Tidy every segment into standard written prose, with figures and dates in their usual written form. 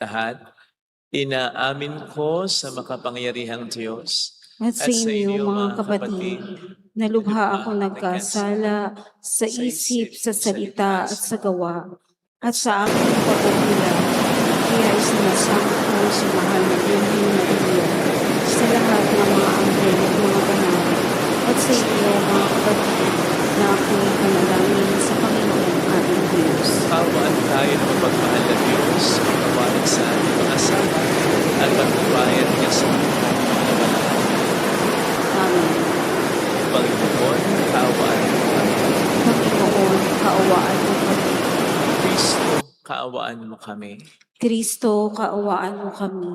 lahat, inaamin ko sa makapangyarihang Diyos At sa inyo, mga kapatid, na lubha ako nagkasala sa isip, sa salita at sa gawa, at sa aking pagkakila, kaya isinasama ko sa mahal na Birhen Maria, sa lahat ng mga anghel at mga banal, at sa inyo, mga kapatid, na ako'y panalangin sa Panginoon ating Diyos. Kawaan tayo ng mapagmahal na Diyos, kawalan sa ating mga sama, at magbabayad niya sa mga banal. Amen. Panginoon, kaawaan mo kami. Panginoon, kaawaan mo kami. Kristo, kaawaan mo kami. Kristo, kaawaan mo kami.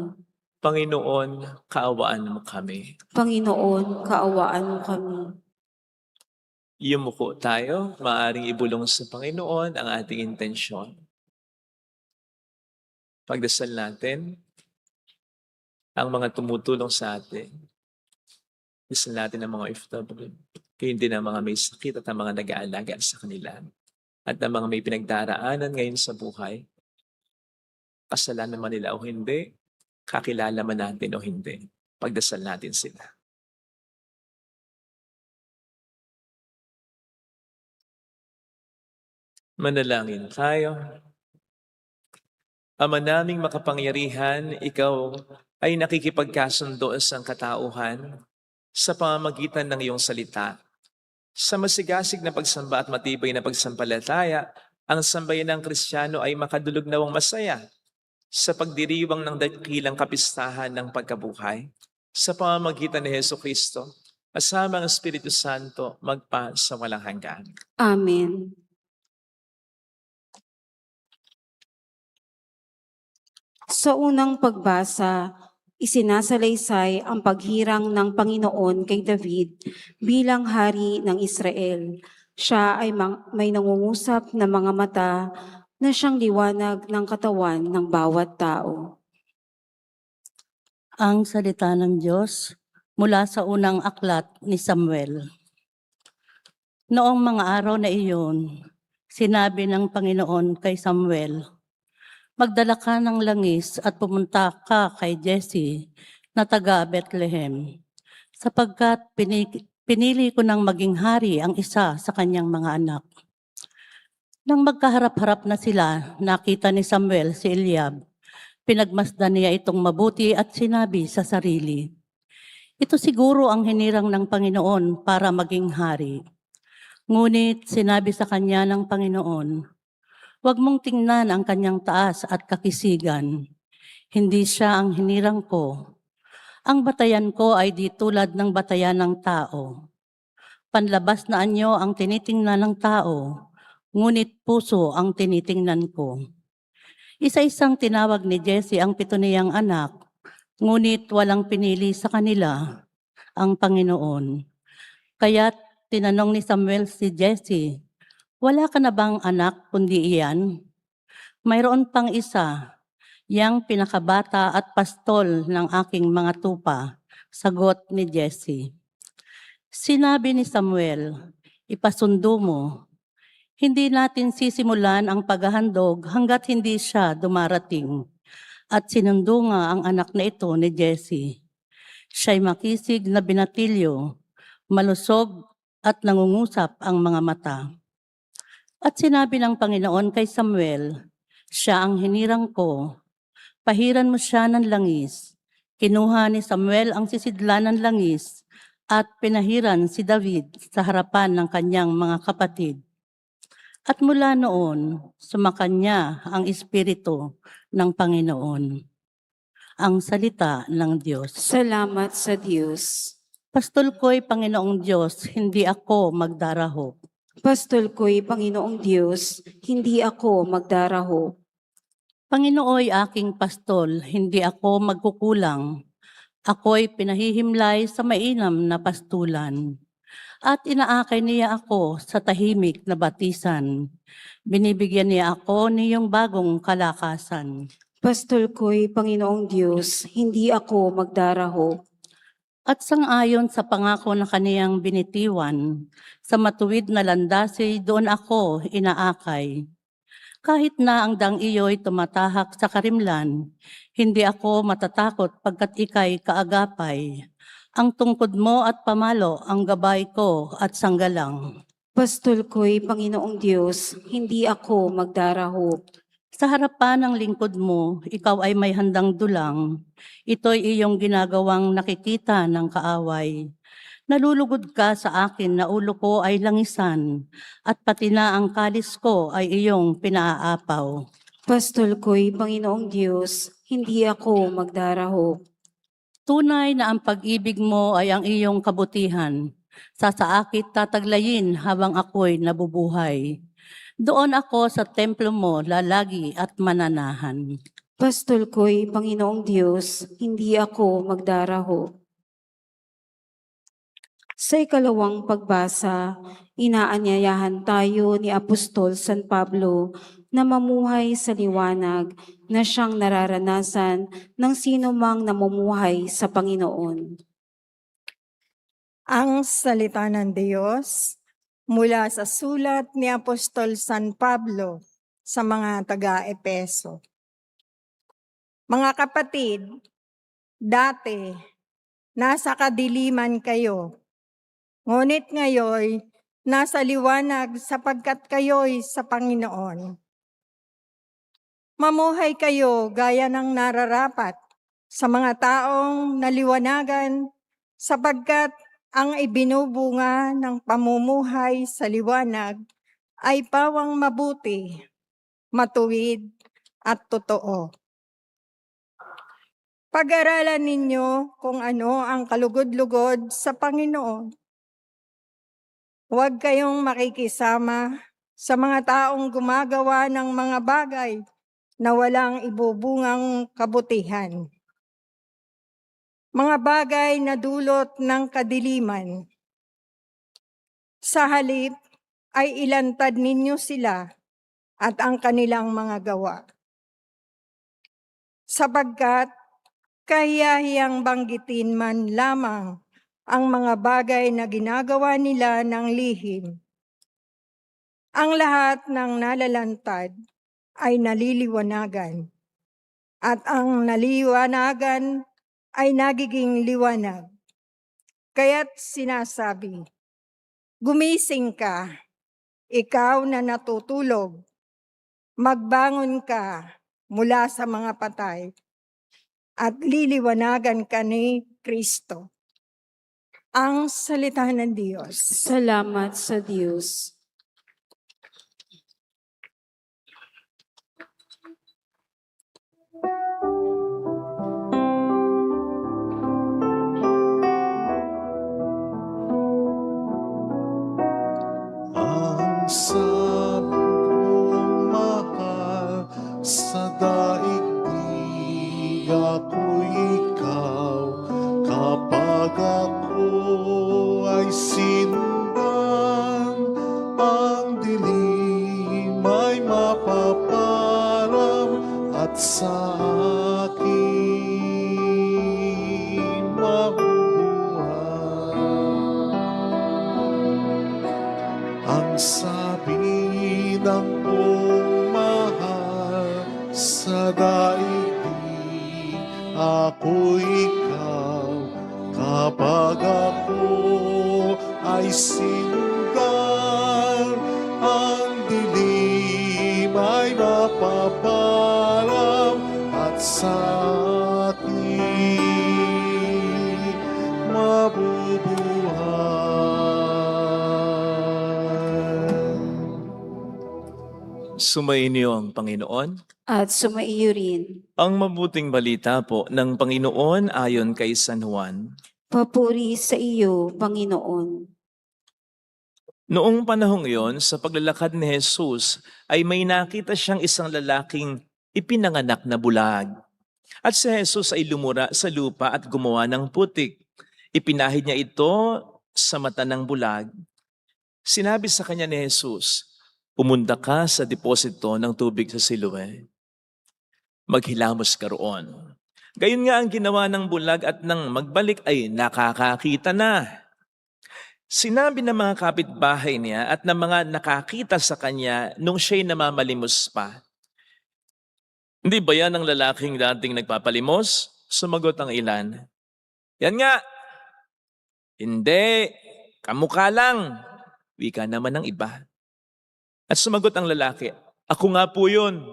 Panginoon, kaawaan mo kami. Panginoon, kaawaan mo kami. Yumuko tayo, maaaring ibulong sa Panginoon ang ating intensyon. Pagdasal natin ang mga tumutulong sa atin. Dasal natin ang mga OFW. Kayo din ang mga may sakit at ang mga nag-aalaga sa kanila. At ang mga may pinagdaraanan ngayon sa buhay. Kasalanan man nila o hindi, kakilala man natin o hindi. Pagdasal natin sila. Manalangin tayo. Ama naming makapangyarihan, ikaw ay nakikipagkasundo sa katauhan sa pamamagitan ng iyong salita. Sa masigasig na pagsamba at matibay na pagsampalataya, ang sambayan ng Kristiyano ay makadulog nawang masaya sa pagdiriwang ng dakilang kapistahan ng pagkabuhay sa pamamagitan ni Jesucristo, kasama ang Espiritu Santo, magpa sa walang hanggan. Amen. Sa unang pagbasa, isinasalaysay ang paghirang ng Panginoon kay David bilang hari ng Israel. Siya ay may nangungusap na mga mata na siyang liwanag ng katawan ng bawat tao. Ang salita ng Diyos mula sa unang aklat ni Samuel. Noong mga araw na iyon, sinabi ng Panginoon kay Samuel, "Magdala ka ng langis at pumunta ka kay Jesse na taga Bethlehem, sapagkat pinili ko ng maging hari ang isa sa kanyang mga anak." Nang magkaharap-harap na sila, nakita ni Samuel si Eliab. Pinagmasdan niya itong mabuti at sinabi sa sarili, "Ito siguro ang hinirang ng Panginoon para maging hari." Ngunit sinabi sa kanya ng Panginoon, "Huwag mong tingnan ang kanyang taas at kakisigan. Hindi siya ang hinirang ko. Ang batayan ko ay di tulad ng batayan ng tao. Panlabas na anyo ang tinitingnan ng tao, ngunit puso ang tinitingnan ko." Isa-isang tinawag ni Jesse ang 7 niyang anak, ngunit walang pinili sa kanila ang Panginoon. Kaya't tinanong ni Samuel si Jesse, "Wala ka na bang anak kundi iyan?" "Mayroon pang isa, yang pinakabata at pastol ng aking mga tupa," sagot ni Jesse. Sinabi ni Samuel, "Ipasundo mo. Hindi natin sisimulan ang paghahandog hanggat hindi siya dumarating." At sinundo nga ang anak na ito ni Jesse. Siya'y makisig na binatilyo, malusog at nangungusap ang mga mata. At sinabi ng Panginoon kay Samuel, "Siya ang hinirang ko. Pahiran mo siya ng langis." Kinuha ni Samuel ang sisidlan ng langis at pinahiran si David sa harapan ng kanyang mga kapatid. At mula noon, sumakanya ang Espiritu ng Panginoon. Ang salita ng Diyos. Salamat sa Diyos. Pastol ko'y Panginoong Diyos, hindi ako magdaraho. Pastol ko'y Panginoong Diyos, hindi ako magdaraho. Panginooy aking pastol, hindi ako magkukulang. Ako'y pinahihimlay sa mainam na pastulan. At inaakay niya ako sa tahimik na batisan. Binibigyan niya ako niyong bagong kalakasan. Pastol ko'y Panginoong Diyos, hindi ako magdaraho. At sangayon sa pangako na kaniyang binitiwan, sa matuwid na landasi doon ako inaakay. Kahit na ang dang iyo'y tumatahak sa karimlan, hindi ako matatakot pagkat ika'y kaagapay. Ang tungkod mo at pamalo ang gabay ko at sanggalang. Pastol ko'y Panginoong Diyos, hindi ako magdarahop. Sa harapan ng lingkod mo, ikaw ay may handang dulang. Ito'y iyong ginagawang nakikita ng kaaway. Nalulugod ka sa akin na ulo ko ay langisan, at pati na ang kalis ko ay iyong pinaaapaw. Pastol ko'y Panginoong Diyos, hindi ako magdarahop. Tunay na ang pag-ibig mo ay ang iyong kabutihan. Sa saakit tataglayin habang ako'y nabubuhay. Doon ako sa templo mo lalagi at mananahan. Pastol ko'y Panginoong Diyos, hindi ako magdarahop. Sa ikalawang pagbasa, inaanyayahan tayo ni Apostol San Pablo na mamuhay sa liwanag na siyang nararanasan ng sino mang namumuhay sa Panginoon. Ang salita ng Diyos mula sa sulat ni Apostol San Pablo sa mga taga-Epeso. Mga kapatid, dati nasa kadiliman kayo, ngunit ngayoy nasa liwanag sapagkat kayo'y sa Panginoon. Mamuhay kayo gaya ng nararapat sa mga taong naliwanagan sapagkat ang ibinubunga ng pamumuhay sa liwanag ay pawang mabuti, matuwid at totoo. Pag-aralan ninyo kung ano ang kalugod-lugod sa Panginoon. Huwag kayong makikisama sa mga taong gumagawa ng mga bagay na walang ibubungang kabutihan. Mga bagay na dulot ng kadiliman. Sa halip ay ilantad ninyo sila at ang kanilang mga gawa. Sapagkat kahiyahiyang banggitin man lamang ang mga bagay na ginagawa nila ng lihim. Ang lahat ng nalalantad ay naliliwanagan, at ang naliwanagan ay nagiging liwanag. Kaya't sinasabi, gumising ka, ikaw na natutulog, magbangon ka mula sa mga patay, at liliwanagan ka ni Kristo. Ang salita ng Diyos. Salamat sa Diyos. Ang sabi kong mahal sa daigdig ako'y ikaw, kapag ako ay sinundan, ang dilim ay mapaparam at sa akin mabubuhay. Ang sabi ng mahal sa daigdig, ako'y ikaw, kapag ako ay sinundan, ang dilim ay mapaparam at sa akin mabubuhay. Sumainyo ang Panginoon. At sumaiyo rin. Ang mabuting balita po ng Panginoon ayon kay San Juan. Papuri sa iyo, Panginoon. Noong panahong iyon, sa paglalakad ni Jesus, ay may nakita siyang isang lalaking ipinanganak na bulag. At si Jesus ay lumura sa lupa at gumawa ng putik. Ipinahid niya ito sa mata ng bulag. Sinabi sa kanya ni Jesus, "Pumunta ka sa deposito ng tubig sa Siloe. Maghilamos ka roon." Gayon nga ang ginawa ng bulag at nang magbalik ay nakakakita na. Sinabi ng mga kapitbahay niya at ng mga nakakita sa kanya nung siya'y namamalimos pa, Hindi ba yan ang lalaking dating nagpapalimos? Sumagot ang ilan. Yan nga. Hindi. Kamukha lang. Wika naman ng iba. At sumagot ang lalaki, ako nga po yun.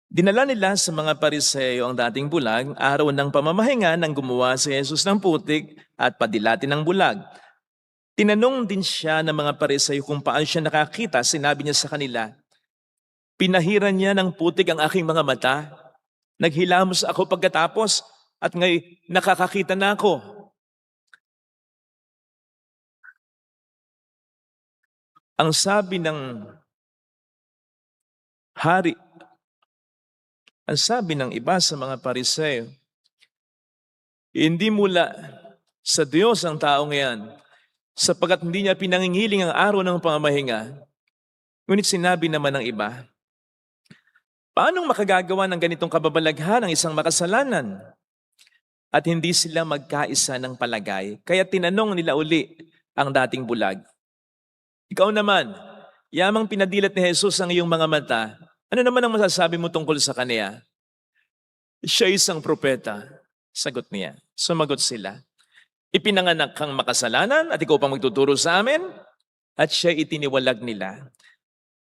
Dinala nila sa mga Pariseo ang dating bulag, araw ng pamamahinga nang gumawa si Jesus ng putik at padilatin ng bulag. Tinanong din siya ng mga Pariseo kung paano siya nakakita. Sinabi niya sa kanila, pinahiran niya ng putik ang aking mga mata. Naghilamos ako pagkatapos at ngayon nakakakita na ako. Ang sabi ng hari, ang sabi ng iba sa mga Pariseo, hindi mula sa Diyos ang taong yan, sapagkat hindi niya pinangingiling ang araw ng pamamahinga. Ngunit sinabi naman ng iba, paano makagagawa ng ganitong kababalaghan ang isang makasalanan? At hindi sila magkaisa ng palagay, kaya tinanong nila uli ang dating bulag. Ikaw naman, yamang pinadilat ni Jesus ang iyong mga mata, ano naman ang masasabi mo tungkol sa kaniya? Siya isang propeta. Sagot niya. Sumagot sila. Ipinanganak kang makasalanan at ikaw pang magtuturo sa amin? At siya itiniwalag nila.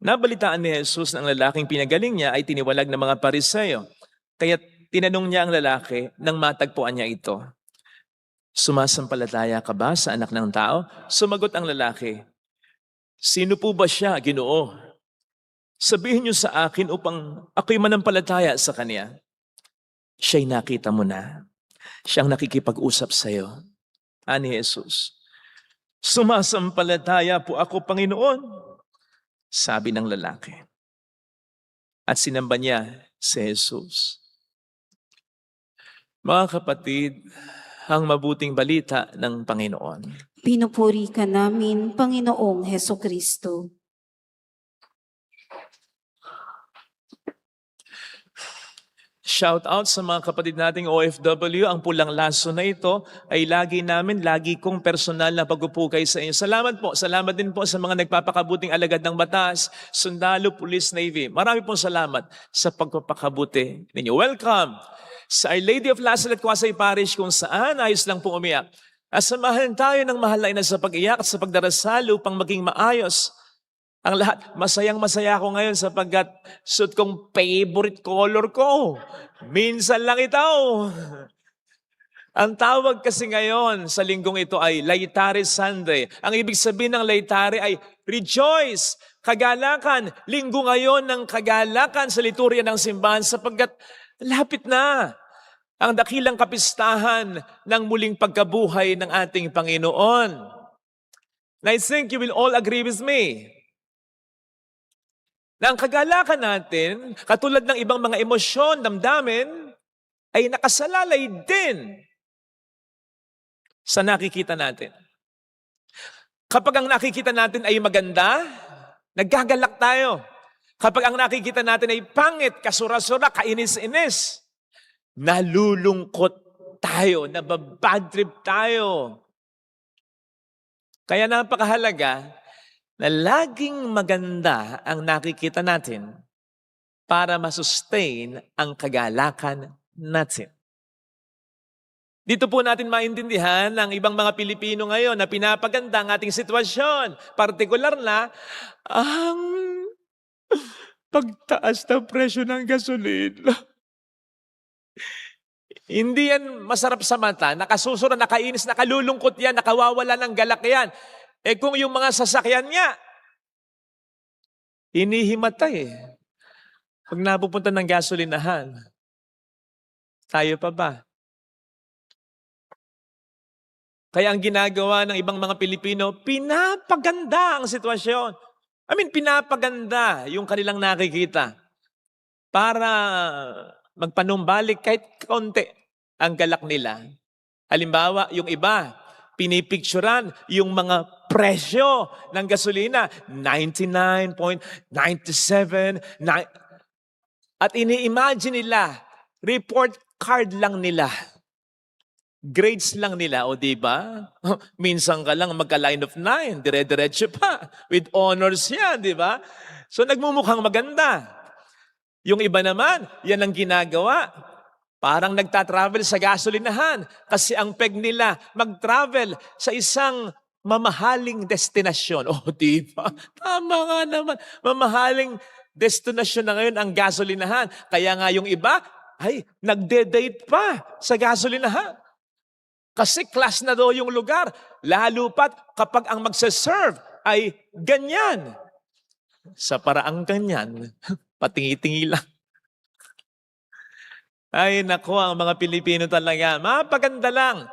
Nabalitaan ni Jesus na ang lalaking pinagaling niya ay tiniwalag ng mga Pariseo. Kaya tinanong niya ang lalaki nang matagpuan niya ito. Sumasampalataya ka ba sa anak ng tao? Sumagot ang lalaki. Sino po ba siya, Ginoo? Sabihin niyo sa akin upang ako'y manampalataya sa kanya. Siya'y nakita mo na. Siyang nakikipag-usap sa iyo. Ani Jesus, sumasampalataya po ako, Panginoon. Sabi ng lalaki. At sinamba niya si Jesus. Mga kapatid, ang mabuting balita ng Panginoon. Pinupuri ka namin, Panginoong Hesukristo. Shout out sa mga kapatid nating OFW. Ang pulang laso na ito ay lagi kong personal na pagpupukay sa inyo. Salamat po. Salamat din po sa mga nagpapakabuting alagad ng batas, sundalo, police, navy. Marami pong salamat sa pagpapakabuti ninyo. Welcome sa Our Lady of Lazaret, Quasay Parish, kung saan ayos lang pong umiyak. Asamahan tayo ng mahalay na sa pag-iyak at sa pagdarasal upang maging maayos ang lahat. Masayang-masaya ako ngayon sapagkat suot kong favorite color ko. Minsan lang ito. Ang tawag kasi ngayon sa linggong ito ay Laetare Sunday. Ang ibig sabihin ng Laetare ay rejoice, kagalakan. Linggo ngayon ng kagalakan sa liturya ng simbahan sapagkat lapit na ang dakilang kapistahan ng muling pagkabuhay ng ating Panginoon. And I think you will all agree with me na ang kagalakan natin, katulad ng ibang mga emosyon, damdamin, ay nakasalalay din sa nakikita natin. Kapag ang nakikita natin ay maganda, naggagalak tayo. Kapag ang nakikita natin ay pangit, kasura-sura, kainis-inis, nalulungkot tayo, nababad trip tayo. Kaya napakahalaga na laging maganda ang nakikita natin para masustain ang kagalakan natin. Dito po natin maintindihan ang ibang mga Pilipino ngayon na pinapaganda ang ating sitwasyon. Partikular na ang pagtaas ng presyo ng gasolina. Hindi yan masarap sa mata, nakasusura, nakainis, nakalulungkot yan, nakawawala ng galak yan. Eh kung yung mga sasakyan niya, inihimatay eh. Pag napupunta ng gasolinahan, tayo pa ba? Kaya ang ginagawa ng ibang mga Pilipino, pinapaganda ang sitwasyon. Pinapaganda yung kanilang nakikita para magpanumbalik kahit kaunti ang galak nila. Halimbawa, yung iba, pinipicturan yung mga presyo ng gasolina, 99.97, at ini-imagine nila, report card lang nila. Grades lang nila, o diba? Minsan ka lang magka-line of 9, dire-diretso pa. With honors yan, diba? So nagmumukhang maganda. Yung iba naman, yan ang ginagawa. Parang nagtatravel sa gasolinahan kasi ang peg nila mag-travel sa isang mamahaling destinasyon. Oh, di ba? Tama nga naman. Mamahaling destinasyon na ngayon ang gasolinahan. Kaya nga yung iba, ay, nagde-date pa sa gasolinahan. Kasi class na daw yung lugar. Lalo pat kapag ang magsaserve ay ganyan. Sa paraang ganyan, patingi-tingi lang. Ay, nako, ang mga Pilipino talaga. Mapaganda lang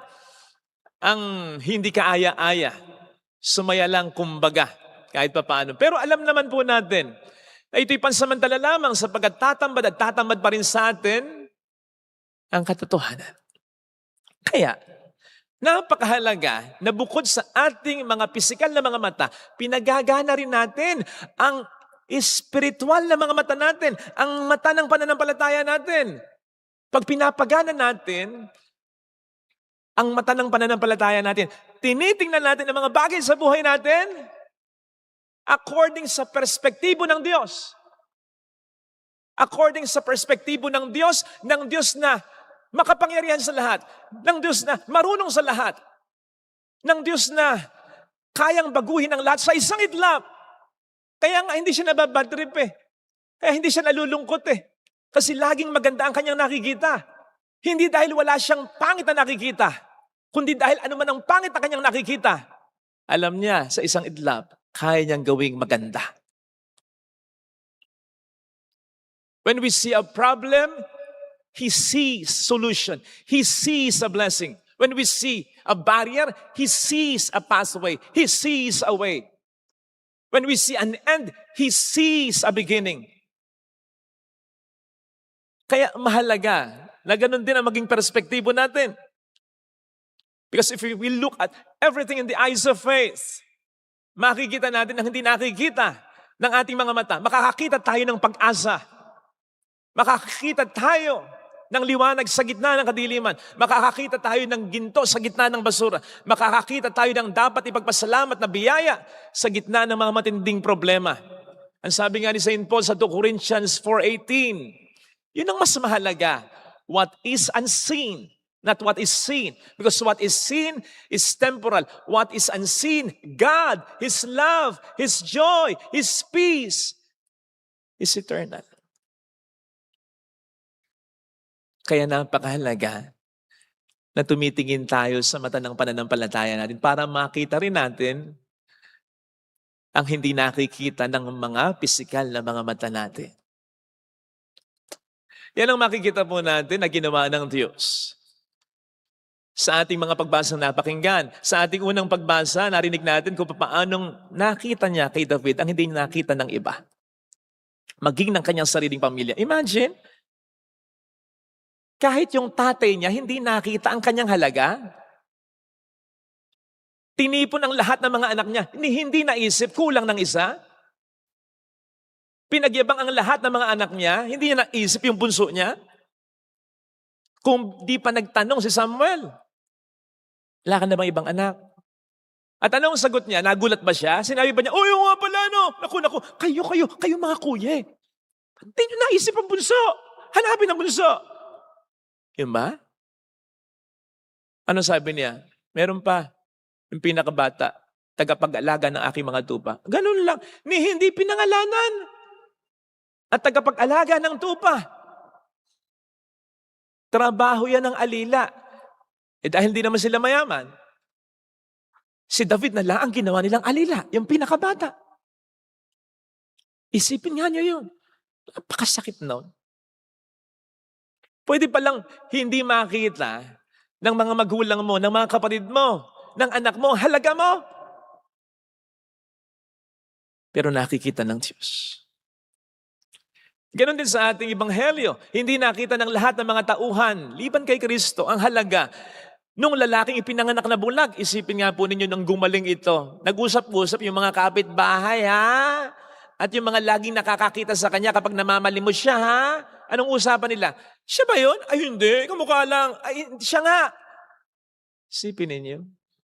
ang hindi kaaya-aya. Sumaya lang kumbaga, kahit pa paano. Pero alam naman po natin na ito'y pansamantala lamang sapagkat tatambad at tatambad pa rin sa atin ang katotohanan. Kaya, napakahalaga na bukod sa ating mga pisikal na mga mata, pinagagana rin natin ang espiritual na mga mata natin, ang mata ng pananampalataya natin. Pag pinapagana natin ang mata ng pananampalataya natin, tinitingnan natin ang mga bagay sa buhay natin according sa perspektibo ng Diyos. According sa perspektibo ng Diyos na makapangyarihan sa lahat, ng Diyos na marunong sa lahat, ng Diyos na kayang baguhin ang lahat sa isang itlap. Kaya nga hindi siya nababadtrip eh. Kaya hindi siya nalulungkot eh. Kasi laging maganda ang kanyang nakikita. Hindi dahil wala siyang pangit na nakikita, kundi dahil ano man ang pangit na kanyang nakikita, alam niya sa isang itlap, kaya niyang gawing maganda. When we see a problem, He sees solution. He sees a blessing. When we see a barrier, He sees a pathway. He sees a way. When we see an end, He sees a beginning. Kaya mahalaga na ganun din ang maging perspektibo natin. Because if we look at everything in the eyes of faith, makikita natin ang hindi nakikita ng ating mga mata. Makakakita tayo ng pag-asa. Makakakita tayo ng liwanag sa gitna ng kadiliman. Makakakita tayo ng ginto sa gitna ng basura. Makakakita tayo ng dapat ipagpasalamat na biyaya sa gitna ng mga matinding problema. Ang sabi nga ni St. Paul sa 2 Corinthians 4:18, yun ang mas mahalaga. What is unseen, not what is seen. Because what is seen is temporal. What is unseen, God, His love, His joy, His peace is eternal. Kaya napakahalaga na tumitingin tayo sa mata ng pananampalataya natin para makita rin natin ang hindi nakikita ng mga pisikal na mga mata natin. Yan ang makikita po natin na ginawa ng Diyos. Sa ating mga pagbasang napakinggan, sa ating unang pagbasa, narinig natin kung paanong nakita niya kay David ang hindi nakita ng iba. Maging ng kanyang sariling pamilya. Imagine, kahit yung tatay niya hindi nakita ang kanyang halaga, tinipon ang lahat ng mga anak niya, hindi naisip, kulang ng isa. Pinagyabang ang lahat ng mga anak niya, hindi niya naisip yung bunso niya. Kung di pa nagtanong si Samuel, wala ka na bang ibang anak? At anong sagot niya? Nagulat ba siya? Sinabi ba niya, "Oh, yung nga pala, no? Naku, kayo mga kuya. Hindi niyo naisip ang bunso. Hanapin ang bunso." Yun ba? Ano sabi niya? Meron pa, yung pinakabata, tagapag-alaga ng aking mga tupa. Ganun lang, ni hindi pinangalanan. At tagapag-alaga ng tupa. Trabaho yan ng alila. Dahil hindi naman sila mayaman, si David na lang ang ginawa nilang alila, yung pinakabata. Isipin nga niyo yun. Napakasakit nun. Pwede palang hindi makita ng mga magulang mo, ng mga kapatid mo, ng anak mo, halaga mo. Pero nakikita ng Diyos. Ganon din sa ating ebanghelyo. Hindi nakita ng lahat ng mga tauhan, liban kay Kristo, ang halaga nung lalaking ipinanganak na bulag. Isipin nga po ninyo nang gumaling ito. Nag-usap-usap yung mga kapitbahay, ha? At yung mga laging nakakakita sa kanya kapag namamalimos siya, ha? Anong usapan nila? Siya ba yun? Ay, hindi. Kamukha lang. Ay, siya nga. Isipin ninyo.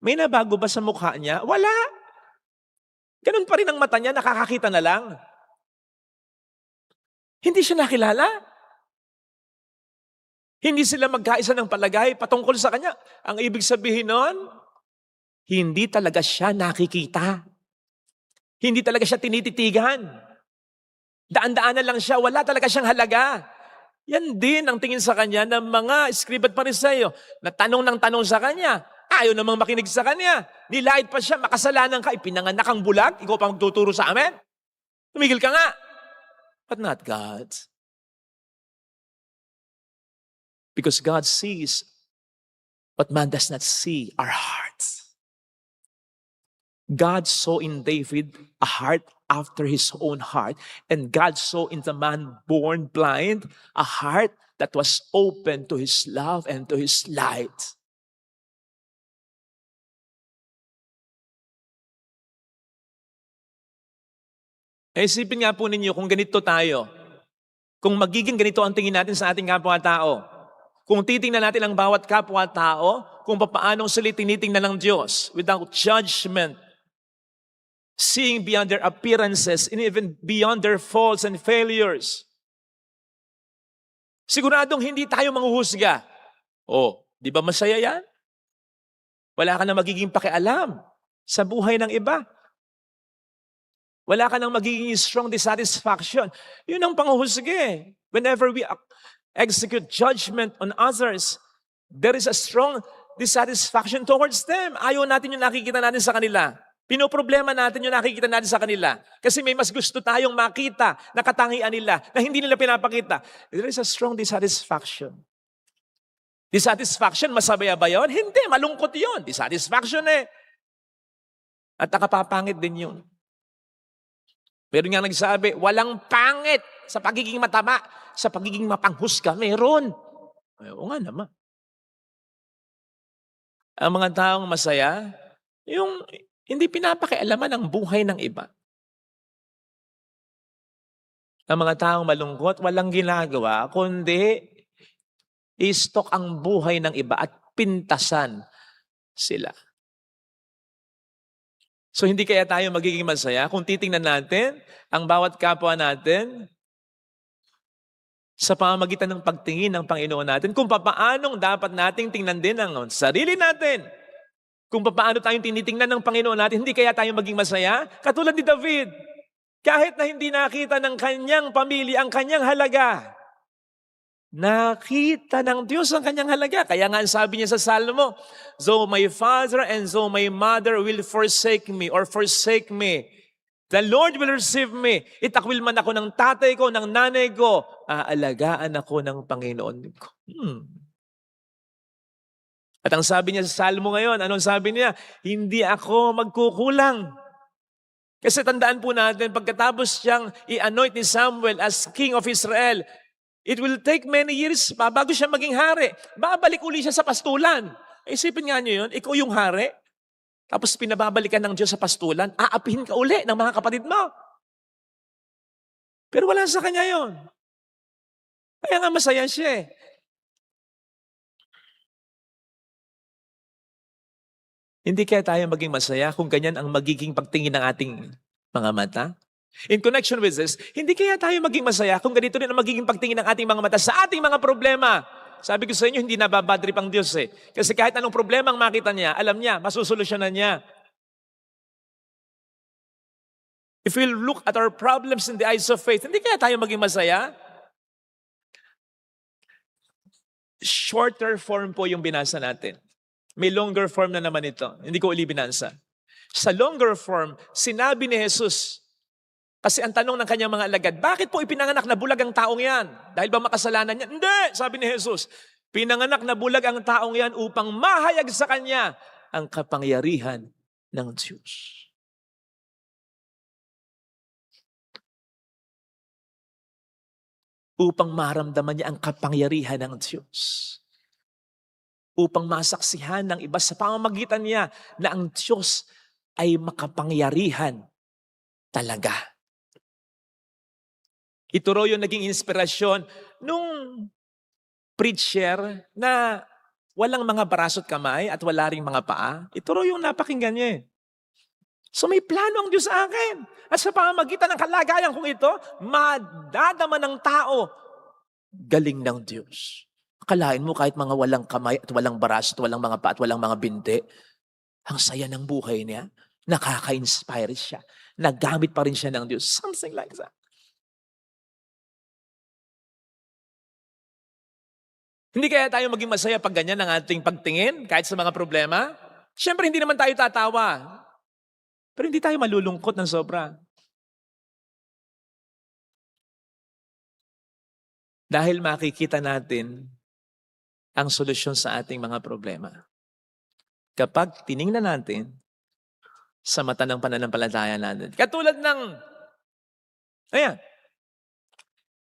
May nabago ba sa mukha niya? Wala. Ganon pa rin ang mata niya, nakakakita na lang. Hindi siya nakilala. Hindi sila magkaisa ng palagay patungkol sa kanya. Ang ibig sabihin nun, hindi talaga siya nakikita. Hindi talaga siya tinititigan. Daan-daanan lang siya, wala talaga siyang halaga. Yan din ang tingin sa kanya ng mga eskrib at pariseyo na tanong ng tanong sa kanya. Ayaw namang makinig sa kanya. Nilait pa siya, makasalanan ka, ipinanganak ang bulag, ikaw pa magtuturo sa amin? Tumigil ka nga. But not God. Because God sees what man does not see, our hearts. God saw in David a heart after his own heart, and God saw in the man born blind a heart that was open to his love and to his light. Isipin nga po ninyo kung ganito tayo, kung magiging ganito ang tingin natin sa ating kapwa-tao, kung titingnan natin ang bawat kapwa-tao, kung paanong sila tinitingnan ng Diyos without judgment, seeing beyond their appearances and even beyond their faults and failures. Siguradong hindi tayo manghuhusga. Oh, di ba masaya yan? Wala ka na magiging pakialam sa buhay ng iba. Wala ka nang magiging strong dissatisfaction. Yun ang panghuhusga eh. Whenever we execute judgment on others, there is a strong dissatisfaction towards them. Ayaw natin yung nakikita natin sa kanila. Pinoproblema natin yung nakikita natin sa kanila. Kasi may mas gusto tayong makita na katangian nila na hindi nila pinapakita. There is a strong dissatisfaction. Dissatisfaction, masabay ba yun? Hindi, malungkot yun. Dissatisfaction eh. At nakapapangit din yun. Meron nga nagsabi, walang pangit sa pagiging mataba, sa pagiging mapanghusga. Meron. Oo nga naman. Ang mga taong masaya, yung hindi pinapakialaman ang buhay ng iba. Ang mga taong malungkot, walang ginagawa, kundi i-stalk ang buhay ng iba at pintasan sila. So hindi kaya tayo magiging masaya kung titingnan natin ang bawat kapwa natin sa pamamagitan ng pagtingin ng Panginoon natin, kung paanong dapat nating tingnan din ang sarili natin. Kung paano tayong tinitingnan ng Panginoon natin, hindi kaya tayo maging masaya? Katulad ni David, kahit na hindi nakita ng kanyang pamilya ang kanyang halaga, nakita ng Diyos ang kanyang halaga. Kaya nga sabi niya sa Salmo, though my father and though my mother will forsake me or forsake me, the Lord will receive me. Itakwil man ako ng tatay ko, ng nanay ko, aalagaan ako ng Panginoon ko. At ang sabi niya sa Salmo ngayon, anong sabi niya? Hindi ako magkukulang. Kasi tandaan po natin, pagkatapos siyang i-anoint ni Samuel as King of Israel, it will take many years pa bago siya maging hari. Babalik uli siya sa pastulan. Isipin nga niyo yun, ikaw yung hari, tapos pinababalikan ng Diyos sa pastulan, aapihin ka uli ng mga kapatid mo. Pero wala sa kanya yun. Kaya nga masaya siya eh. Hindi kaya tayo maging masaya kung ganyan ang magiging pagtingin ng ating mga mata? In connection with this, hindi kaya tayo maging masaya kung ganito rin ang magiging pagtingin ng ating mga mata sa ating mga problema. Sabi ko sa inyo, hindi nababadrip ang Diyos eh. Kasi kahit anong problema ang makita niya, alam niya, masusolusyonan niya. If we look at our problems in the eyes of faith, hindi kaya tayo maging masaya? Shorter form po yung binasa natin. May longer form na naman ito. Hindi ko uli binasa. Sa longer form, sinabi ni Jesus, kasi ang tanong ng kanyang mga alagad, bakit po ipinanganak na bulag ang taong yan? Dahil ba makasalanan niya? Hindi, sabi ni Jesus. Pinanganak na bulag ang taong yan upang mahayag sa kanya ang kapangyarihan ng Diyos. Upang maramdaman niya ang kapangyarihan ng Diyos. Upang masaksihan ng iba sa pamamagitan niya na ang Diyos ay makapangyarihan talaga. Ito raw yung naging inspirasyon nung preacher na walang mga braso't kamay at wala ring mga paa. Ito raw yung napakinggan niya eh. So may plano ang Diyos sa akin. At sa pamamagitan ng kalagayan kong ito, madadama ng tao, galing ng Diyos. Akalain mo kahit mga walang kamay at walang baras at walang mga pa at walang mga binti, ang saya ng buhay niya, nakaka-inspire siya, nagamit pa rin siya ng Diyos. Something like that. Hindi kaya tayo maging masaya pag ganyan ang ating pagtingin kahit sa mga problema? Siyempre, hindi naman tayo tatawa. Pero hindi tayo malulungkot ng sobra. Dahil makikita natin ang solusyon sa ating mga problema. Kapag tiningnan natin sa mata ng pananampalataya natin. Katulad ng,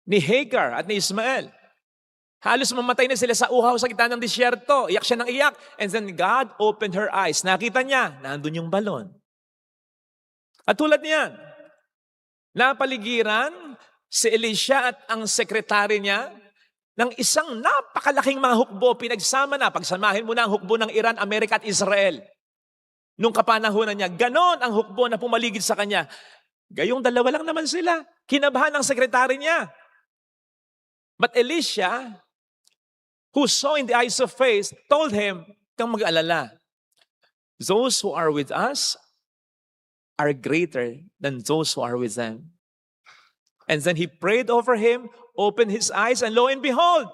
ni Hagar at ni Ismael. Halos mamatay na sila sa uhaw sa gitna ng disyerto. Iyak siya ng iyak. And then God opened her eyes. Nakita niya, nandun yung balon. At tulad niyan, napaligiran si Elisha at ang sekretary niya ng isang napakalaking mga hukbo. Pinagsama na, pagsamahin mo na ang hukbo ng Iran, Amerika at Israel. Nung kapanahunan niya, ganon ang hukbo na pumaligid sa kanya. Gayong dalawa lang naman sila. Kinabahan ng sekretary niya. But Elisha, who saw in the eyes of faith, told him, kang mag-alala. Those who are with us are greater than those who are with them. And then he prayed over him, opened his eyes, and lo and behold,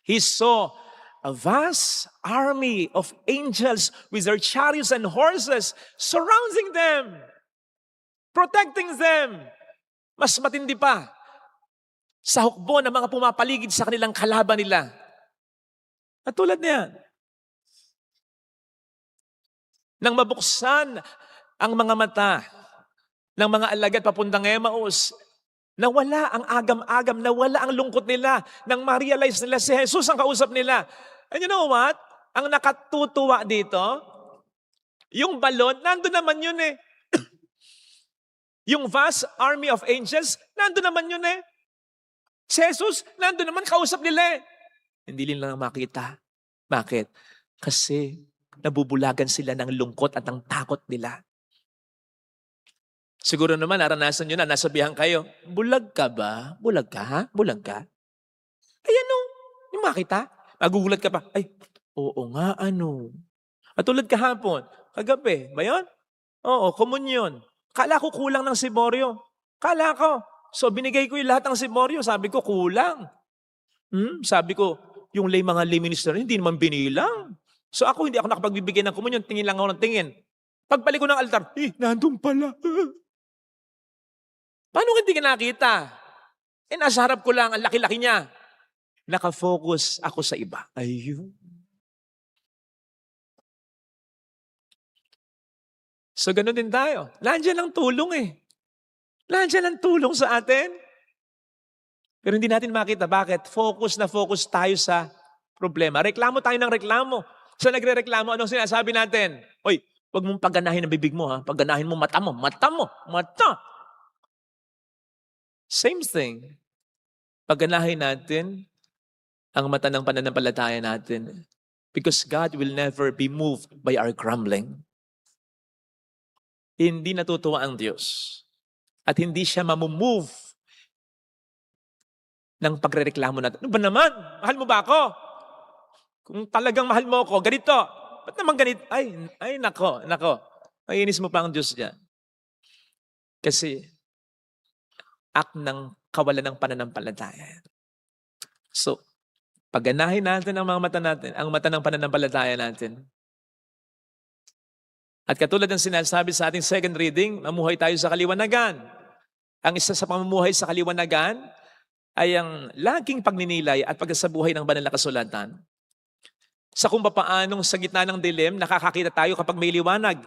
he saw a vast army of angels with their chariots and horses surrounding them, protecting them. Mas matindi pa, sa hukbo ng mga pumapaligid sa kanilang kalaban nila. At tulad niyan, nang mabuksan ang mga mata ng mga alagad papuntang Emmaus, nawala ang agam-agam, nawala ang lungkot nila, nang ma-realize nila si Jesus ang kausap nila. And you know what? Ang nakatutuwa dito, yung balon, nandun naman yun eh. Yung vast army of angels, nandun naman yun eh. Si Jesus, nandun naman, kausap nila eh. Hindi nila makita. Bakit? Kasi nabubulagan sila ng lungkot at ng takot nila. Siguro naman, naranasan nyo na, nasabihan kayo, bulag ka ba? Bulag ka, ha? Bulag ka? Ay ano? Yung makita? Magugulat ka pa. Ay, oo nga, ano? At tulad kahapon, kagabi, ba yun? Oo, komunyon. Kala ko kulang ng siboryo. Kala ko. So binigay ko yung lahat ng siboryo. Sabi ko, kulang. Sabi ko, yung mga lay minister, hindi naman binilang. So ako, hindi ako nakapagbibigay ng komunyon. Tingin lang ako ng tingin. Pagpalik ko ng altar, nandun pala. Paano hindi ka nakita? Nasa harap ko lang, ang laki-laki niya. Nakafocus ako sa iba. Ayun. So ganun din tayo. Nandiyan ang tulong eh. Nandiyan ang tulong sa atin. Pero hindi natin makita. Bakit? Focus na focus tayo sa problema. Reklamo tayo ng reklamo. Sa nagre-reklamo, anong sinasabi natin? Oy, huwag mong pagganahin ang bibig mo, ha? Pagganahin mo mata mo. Mata mo. Mata. Same thing. Pagganahin natin ang mata ng pananampalataya natin. Because God will never be moved by our grumbling. Hindi natutuwa ang Diyos. At hindi siya mamumove ng pagrereklamo natin. Ano ba naman? Mahal mo ba ako? Kung talagang mahal mo ako, ganito. Ba't naman ganito? Ay, nako. Maiinis mo pa ang Diyos dyan. Kasi, act ng kawalan ng pananampalataya. So, pagganahin natin ang mga mata natin, ang mata ng pananampalataya natin. At katulad ng sinasabi sa ating second reading, mamuhay tayo sa kaliwanagan. Ang isa sa pamumuhay sa kaliwanagan ay ang laging pagninilay at pagsasabuhay ng banal na kasulatan. Sa kung paanong sa gitna ng dilim, nakakakita tayo kapag may liwanag.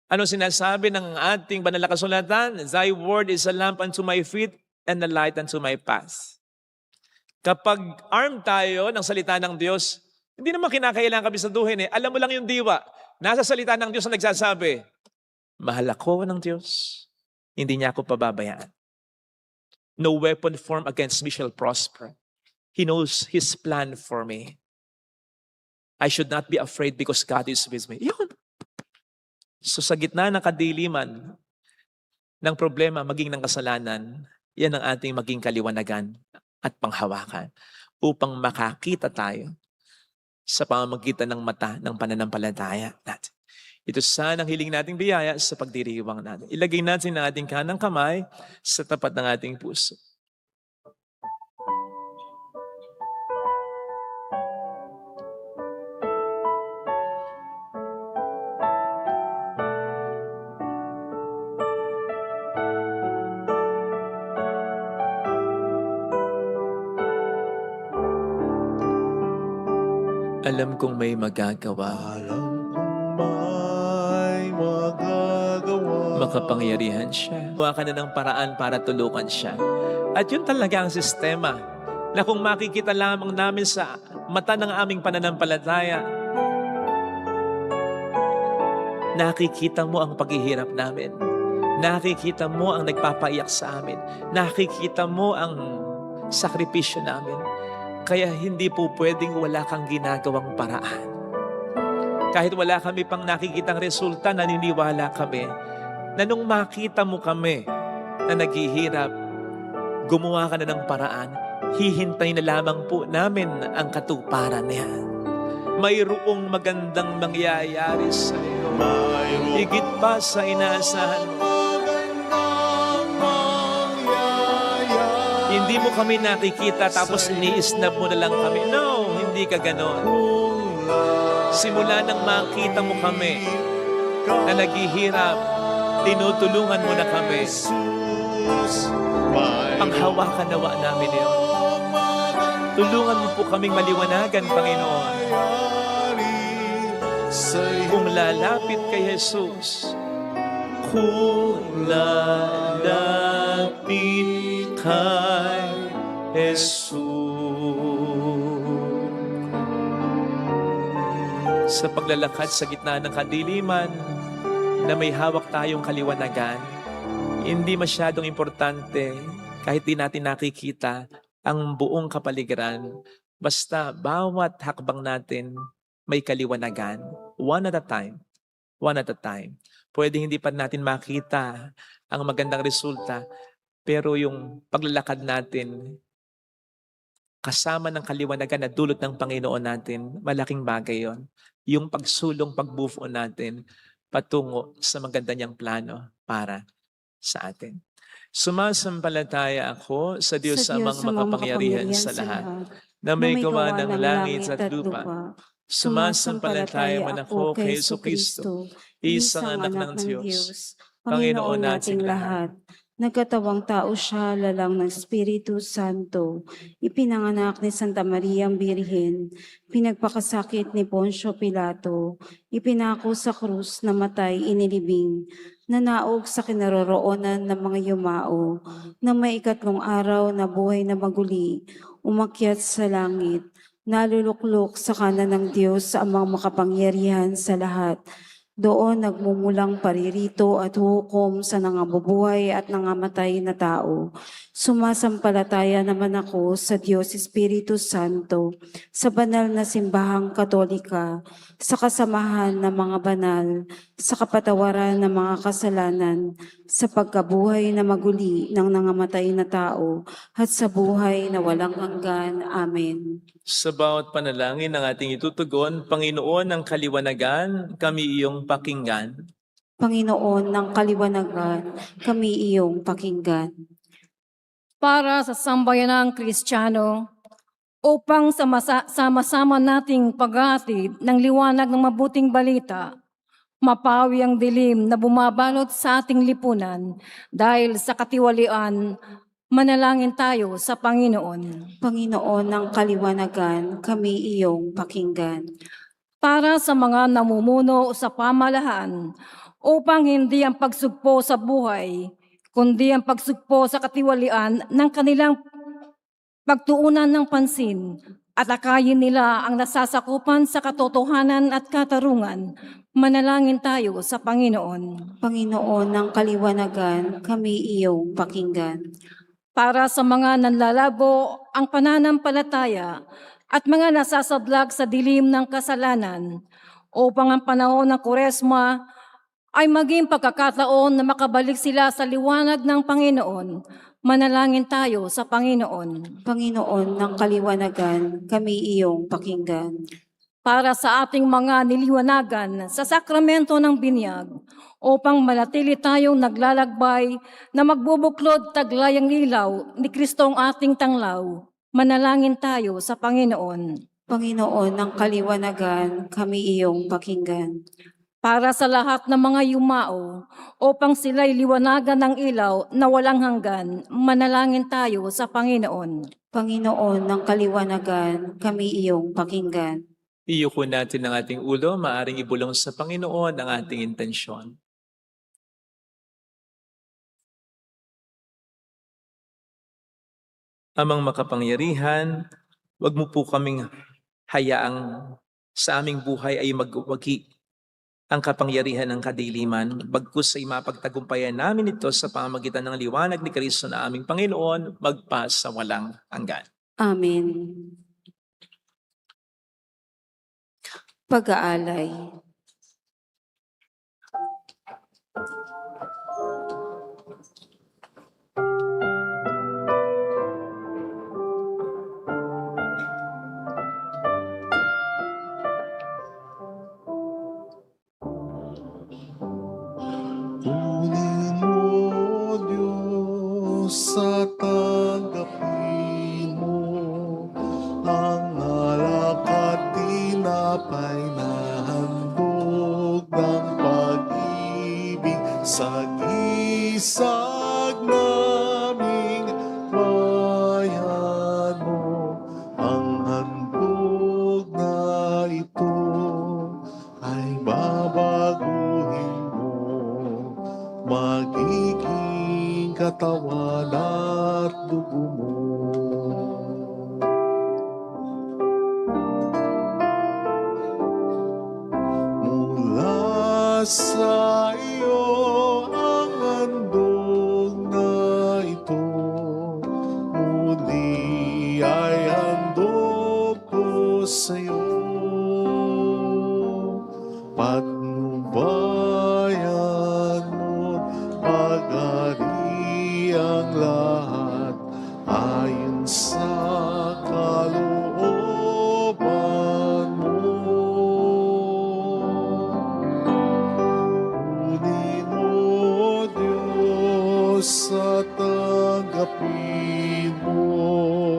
Ano sinasabi ng ating banal na kasulatan? Thy word is a lamp unto my feet and a light unto my path. Kapag armed tayo ng salita ng Diyos, hindi naman kinakailangan kabisaduhin eh. Alam mo lang yung diwa. Nasa salita ng Diyos na nagsasabi, mahal ako ng Diyos. Hindi niya ako pababayaan. No weapon formed against me shall prosper. He knows His plan for me. I should not be afraid because God is with me. Yun. So sa gitna ng kadiliman, ng problema, maging ng kasalanan, yan ang ating maging kaliwanagan at panghawakan upang makakita tayo sa pamamagitan ng mata ng pananampalataya natin. Ito sana ang hiling nating biyaya sa pagdiriwang natin. Ilagay natin ang ating kanang kamay sa tapat ng ating puso. Alam kong may magagawa, Alam kong may magagawa. makapangyarihan siya. Gawa ka na ng paraan para tulungan siya. At yun talaga ang sistema na kung makikita lamang namin sa mata ng aming pananampalataya, nakikita mo ang paghihirap namin. Nakikita mo ang nagpapaiyak sa amin. Nakikita mo ang sakripisyo namin. Kaya hindi po pwedeng wala kang ginagawang paraan. Kahit wala kami pang nakikitang resulta, naniniwala kami na nung makita mo kami na naghihirap, gumawa ka na ng paraan, hihintay na lamang po namin ang katuparan niya. Mayroong magandang mangyayari sa iyo. Mayroong Higit pa sa inaasahan mo. magandang mangyayari. Hindi mo kami nakikita tapos ni-snap mo na lang kami. No, hindi ka ganon. Simula nang makita mo kami na naghihirap, tinutulungan mo na kami. Panghawakan nawa namin yun. Tulungan mo po kaming maliwanagan, Panginoon. Kung lalapit kay Jesus, kung lalapit kay Jesus. Sa paglalakad sa gitna ng kadiliman na may hawak tayong kaliwanagan, hindi masyadong importante kahit di natin nakikita ang buong kapaligiran. Basta bawat hakbang natin may kaliwanagan. One at a time. One at a time. Pwede hindi pa natin makita ang magandang resulta, pero yung paglalakad natin kasama ng kaliwanagan na dulot ng Panginoon natin, malaking bagay yon. Yung pagsulong, pag-move on natin patungo sa maganda niyang plano para sa atin. Sumasampalataya ako sa Diyos sa amang makapangyarihan sa lahat, na may gawa ng langit at lupa. Sumasampalataya man ako kay Jesucristo, isang anak ng Diyos, Panginoon nating lahat. Nagkatawang tao siya, lalang ng Espiritu Santo. Ipinanganak ni Santa Maria ang Birhen. Pinagpakasakit ni Poncio Pilato. Ipinako sa krus, namatay, inilibing. Nanaog sa kinaroroonan ng mga yumao. Na may ikatlong araw na buhay na maguli. Umakyat sa langit. Naluluklok sa kanan ng Diyos sa amang makapangyarihan sa lahat. Doon nagmumulang paririto at hukom sa nangabubuhay at nangamatay na tao. Sumasampalataya naman ako sa Diyos Espiritu Santo, sa banal na simbahang katolika, sa kasamahan ng mga banal, sa kapatawaran ng mga kasalanan, sa pagkabuhay na maguli ng nangamatay na tao, at sa buhay na walang hanggan. Amen. Sa bawat panalangin ng ating itutugon, Panginoon ng kaliwanagan, kami iyong pakinggan. Panginoon ng kaliwanagan, kami iyong pakinggan. Para sa sambayanang Kristiyano, upang sama-sama nating paghatid ng liwanag ng mabuting balita, mapawi ang dilim na bumabalot sa ating lipunan dahil sa katiwalian, manalangin tayo sa Panginoon. Panginoon ng kaliwanagan, kami iyong pakinggan. Para sa mga namumuno sa pamahalaan, upang hindi ang pagsugpo sa buhay, kundi ang pagsugpo sa katiwalian ng kanilang pagtuunan ng pansin at akayin nila ang nasasakupan sa katotohanan at katarungan, manalangin tayo sa Panginoon. Panginoon ng kaliwanagan, kami iyong pakinggan. Para sa mga nanlalabo ang pananampalataya at mga nasasablag sa dilim ng kasalanan, upang ang panahon ng Kuresma ay maging pagkakataon na makabalik sila sa liwanag ng Panginoon. Manalangin tayo sa Panginoon. Panginoon ng kaliwanagan, kami iyong pakinggan. Para sa ating mga niliwanagan sa sakramento ng binyag, upang manatili tayong naglalakbay na magbubuklod taglay ang ilaw ni Kristo ang ating tanglaw. Manalangin tayo sa Panginoon. Panginoon ng kaliwanagan, kami iyong pakinggan. Para sa lahat ng mga yumao, upang sila'y liwanagan ng ilaw na walang hanggan, manalangin tayo sa Panginoon. Panginoon ng kaliwanagan, kami iyong pakinggan. Iyuko natin ang ating ulo, maaring ibulong sa Panginoon ang ating intensyon. Amang makapangyarihan, wag mo po kaming hayaang sa aming buhay ay magwagi ang kapangyarihan ng kadiliman, bagkus ay mapagtagumpayan namin ito sa pamamagitan ng liwanag ni Kristo na aming Panginoon, magpa sa walang hanggan. Amen. Pag-aalay. Kunin mo, Diyos, sa tanggapin mo ang alak at tinapay na handog ng pag-ibig sa gisag naming bayan mo. Ang handog na ito ay babaguhin mo, magiging katawan at dugo mo. Mula sa iyo ang handog na ito, muli ay handog ko sa iyo. Patnubayan mo't pag-ari ang lahat ayon sa kalooban mo. Kunin mo, Diyos, sa tanggapin mo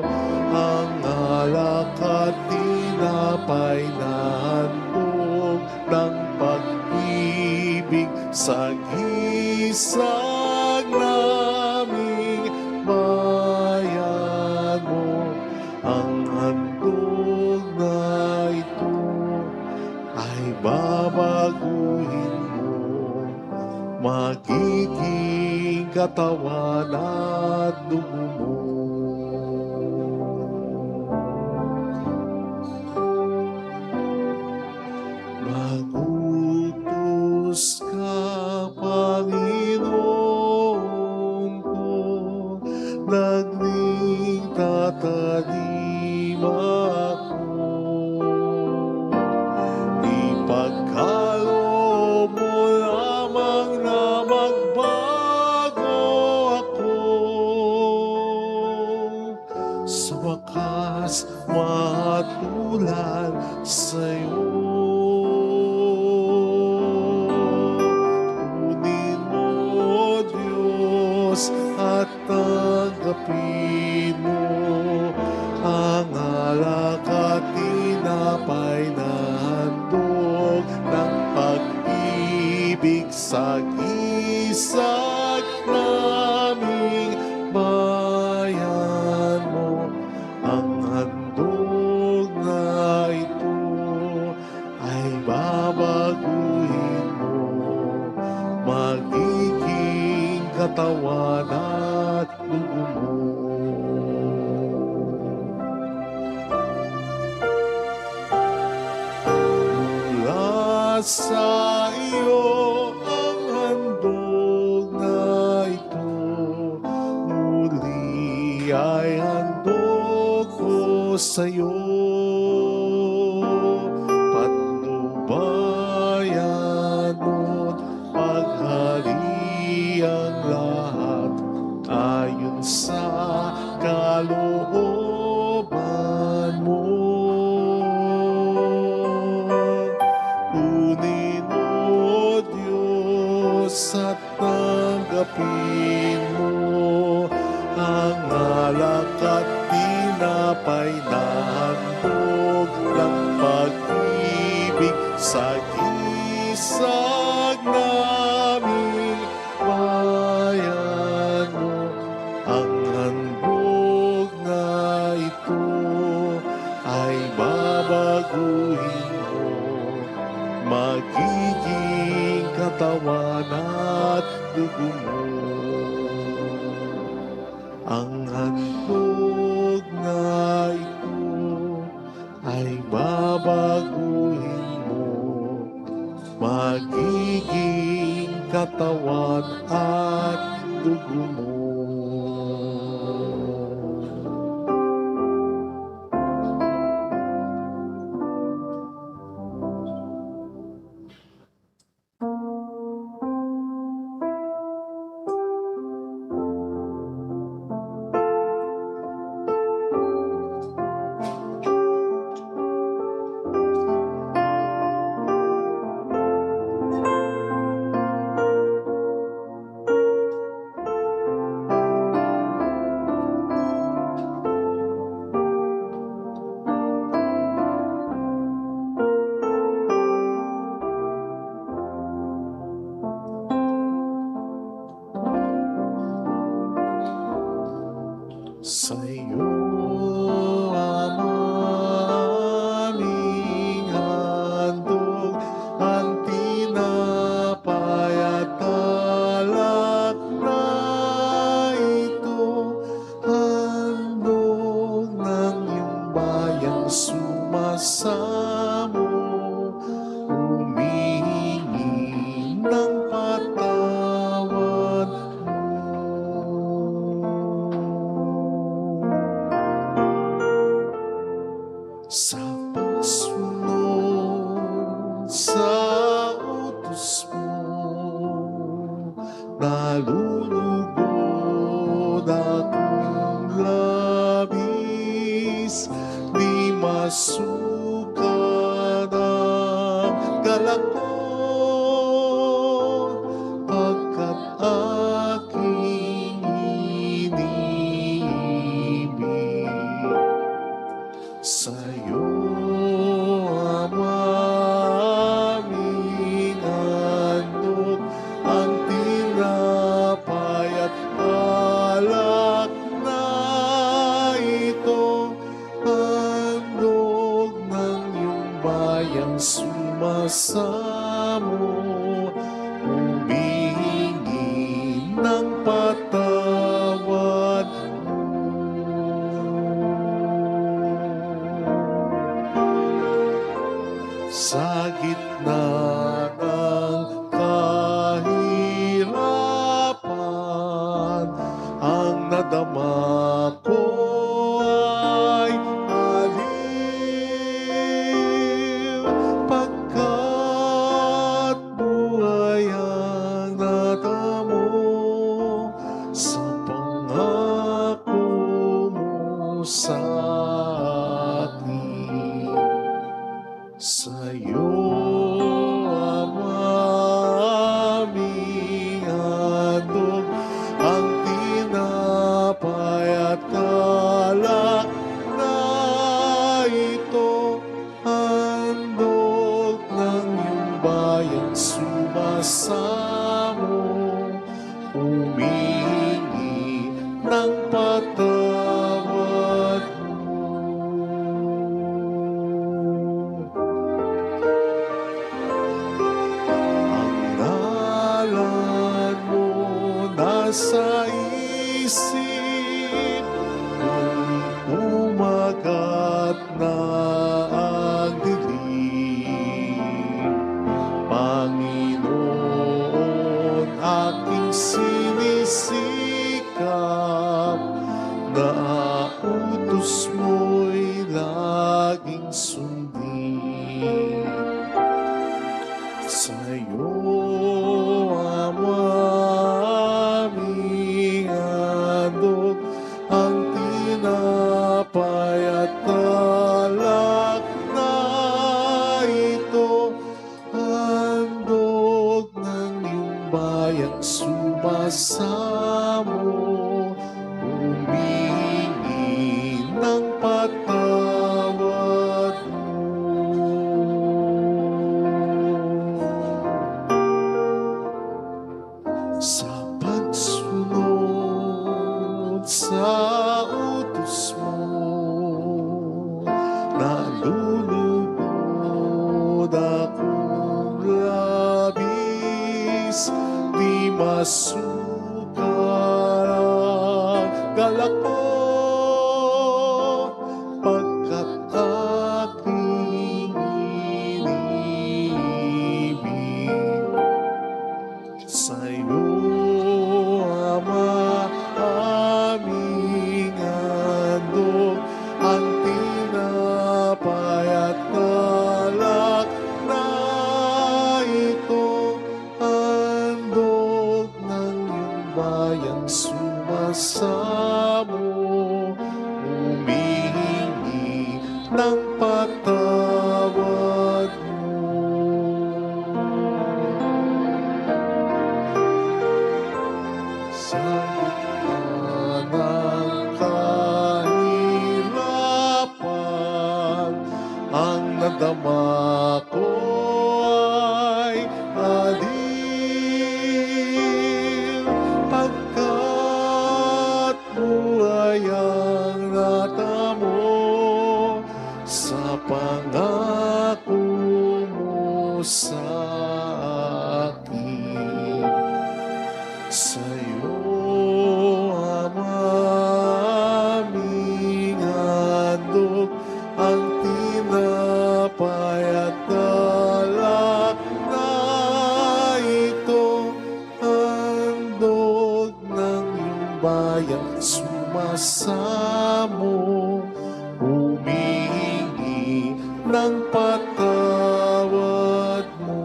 ang alak at tinapay na handog ng pag-ibig sa gisag naming bayan mo. Ang handog na ito ay babaguhin mo, magiging katawan at dugo mo. Magutos ka, Panginoon ko, naging tatanim ako. Ipagkaloob mo lamang na magbago ako. Sa wakas, mahatulan sa'yo. Kunin mo, Diyos, at tanggapin mo ang alak at tinapay na handog ng pag-ibig sa gisag naming bayan mo. Ang handog na ito ay babaguhin mo, magiging katawan at dugo mo. Mula sa iyo ang handog na ito, muli ay handog ko sa iyo. Patnubayan mo't ay babaguhin mo, magiging katawan at dugo mo. Ang handog na ito ay babaguhin mo, magiging katawan at dugo mo. Sa'yo, aming handog ang tinapay at alak na ito, handog ng iyong bayang sumasamo, humihingi ng patawad sa pagsunod sa utos mo, nalulugod akong labis, di masukat ang galak ko, pagkat aking iniibig. Sa'yo, aming handog ang tinapay at alak na ito, handog ng iyong bayang sumasamo, humihingi ng patawad mo. Sa gitna ng kahirapan, ang nadama ko ay aliw, pagkat buhay ang natamo sa pangako mo sa akin. Sa'yo, aming handog ang tinapay at alak na ito, handog ng iyong bayang sumasamo, humihingi ng patawad mo. Ngalan mo nasa isip, kung umagat na ang dilim, Panginoon, aking sinisikap, na utos mo'y laging sundin. Sa'yo, aming handog ang tinapay at alak na ito, handog ng iyong bayang sumasamo, humihingi ng patawad mo. Sa pagsunod sa utos mo, masukal ang galak ko, pagkat aking inibig. Sa'yo, Ama, aming handog ang tinapay at alak na ito, handog ng iyong bayang sumasamo, humihingi ng patawad mo. Sa gitna ng kahirapan, ang nadama ko ay aliw, pagkat buhay ang natamo sa pangako mo sa akin. Sa'yo, Ama, aming handog ang tinapay at alak na ito, handog ng iyong bayang sumasamo, humihingi ng patawad mo.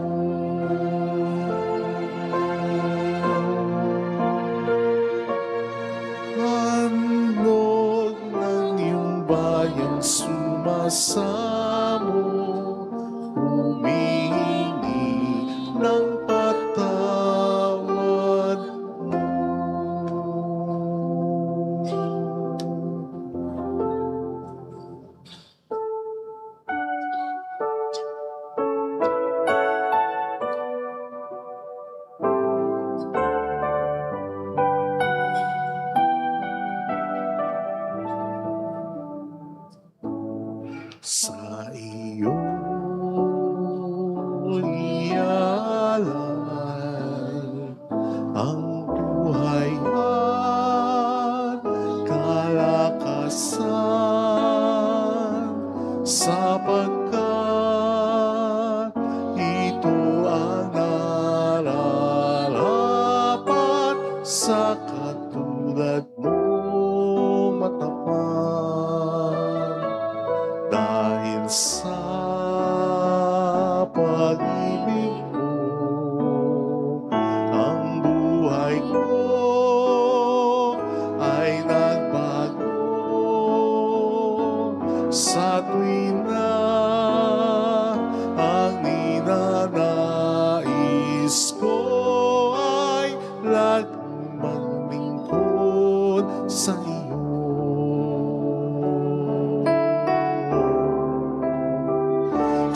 Handog ng iyong bayang sumasamo, humihingi ng patawad mo. Sa iyo ialay ang buhay at kalakasan, sapagkat ito ang nararapat sa katulad mong matapat. Dahil sa pag-ibig mo, ang buhay ko ay nagbago. Sa tuwina ang ninanais ko ay laging maglingkod sa iyo.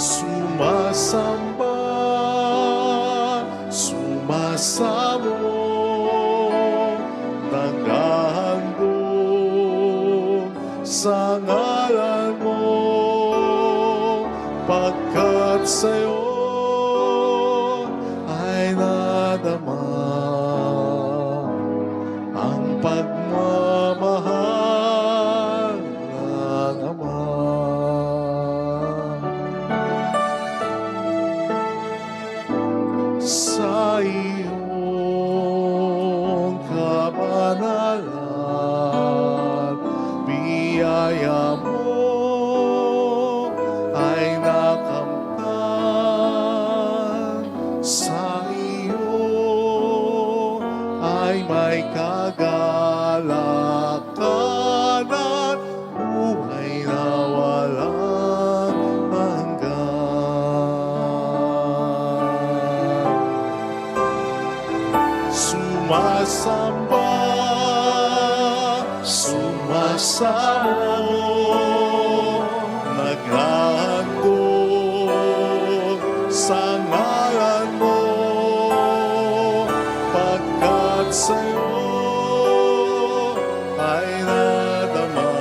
Sumasamba, sumasamo, naghahandog sa ngalan mo, pagkat sa'yo ay nadama ang pagmamahal ng Ama. Sa iyong kabanalan, biyaya mo ay nakamtan. Sa iyo ay may kagalakan at buhay na walang hanggan. Sumasamba, sumasamo, naghahandog sa ngalan mo, pagkat sa'yo ay nadama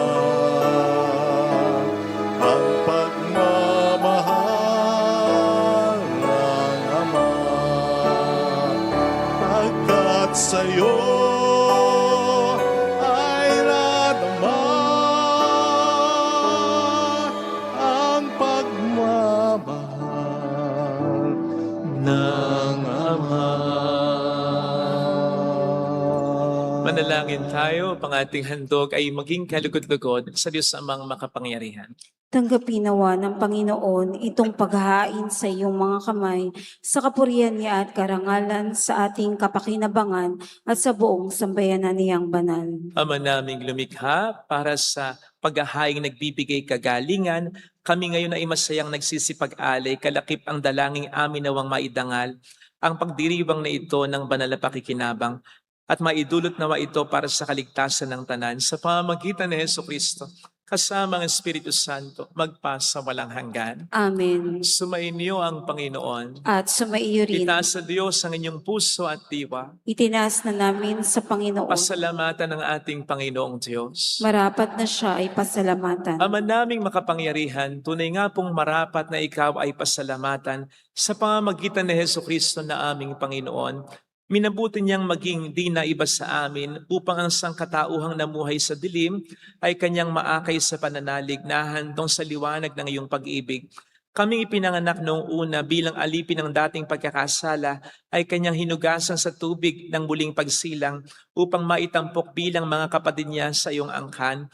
ang pagmamahal ng Ama. Pagkat Manalangin tayo, pang ating handog ay maging kalugod-lugod sa Diyos amang makapangyarihan. Tanggapin nawa ng Panginoon itong paghahain sa iyong mga kamay sa kapurihan niya at karangalan sa ating kapakinabangan at sa buong sambayanan niyang banal. Ama naming lumikha para sa paghahaing nagbibigay kagalingan, kami ngayon ay masayang nagsisipag-alay, kalakip ang dalangin amin nawang maidangal, ang pagdiriwang na ito ng banal na pakikinabang, at maidulot nawa ito para sa kaligtasan ng tanan sa pamamagitan ni Jesucristo, kasama ang Espiritu Santo, magpasa walang hanggan. Amen. Sumainyo ang Panginoon. At sumaiyo rin, Itaas sa Diyos ang inyong puso at diwa. itinaas na namin sa Panginoon. Pasalamatan ng ating Panginoong Diyos. Marapat na siya ay pasalamatan. Ama naming makapangyarihan, tunay nga pong marapat na ikaw ay pasalamatan sa pamamagitan ni Jesucristo na aming Panginoon. Minabuti niyang maging di na iba sa amin upang ang sangkatauhang namuhay sa dilim ay kanyang maakay sa pananalig na handong sa liwanag ng iyong pag-ibig. Kaming ipinanganak noong una bilang alipin ng dating pagkakasala ay kanyang hinugasan sa tubig ng muling pagsilang upang maitampok bilang mga kapatid niya sa iyong angkan.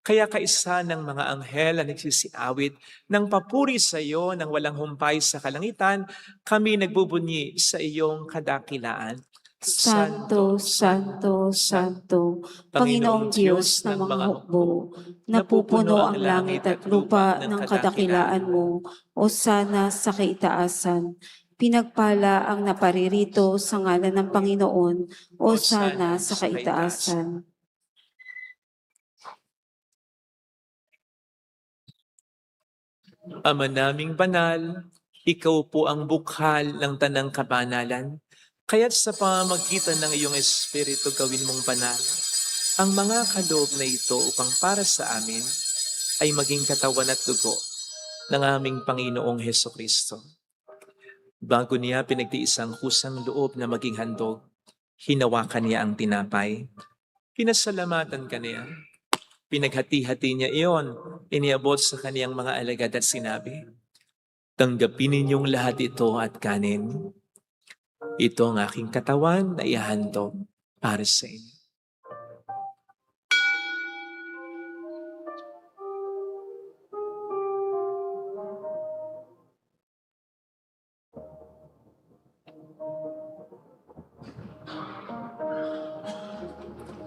Kaya kaisa ng mga anghel na nagsisiawit ng papuri sa iyo nang walang humpay sa kalangitan, kami nagbubunyi sa iyong kadakilaan. Santo, Santo, Santo, Panginoong Diyos ng mga hukbo, napupuno ang langit at lupa ng kadakilaan mo, o sana sa kaitaasan. Pinagpala ang naparirito sa ngalan ng Panginoon, o sana sa kaitaasan. Ama naming banal, ikaw po ang bukhal ng tanang kabanalan. Kaya't sa pamamagitan ng iyong Espiritu gawin mong banal ang mga kaloob na ito upang para sa amin ay maging katawan at dugo ng aming Panginoong Hesukristo. Bago niya pinagtiis ang kusang loob na maging handog, hinawakan niya ang tinapay. Pinasalamatan ka niya. Pinaghati-hati niya iyon, iniabot sa kaniyang mga alagad at sinabi, tanggapin ninyong lahat ito at kanin. Ito ang aking katawan na ihahandog para sa inyo.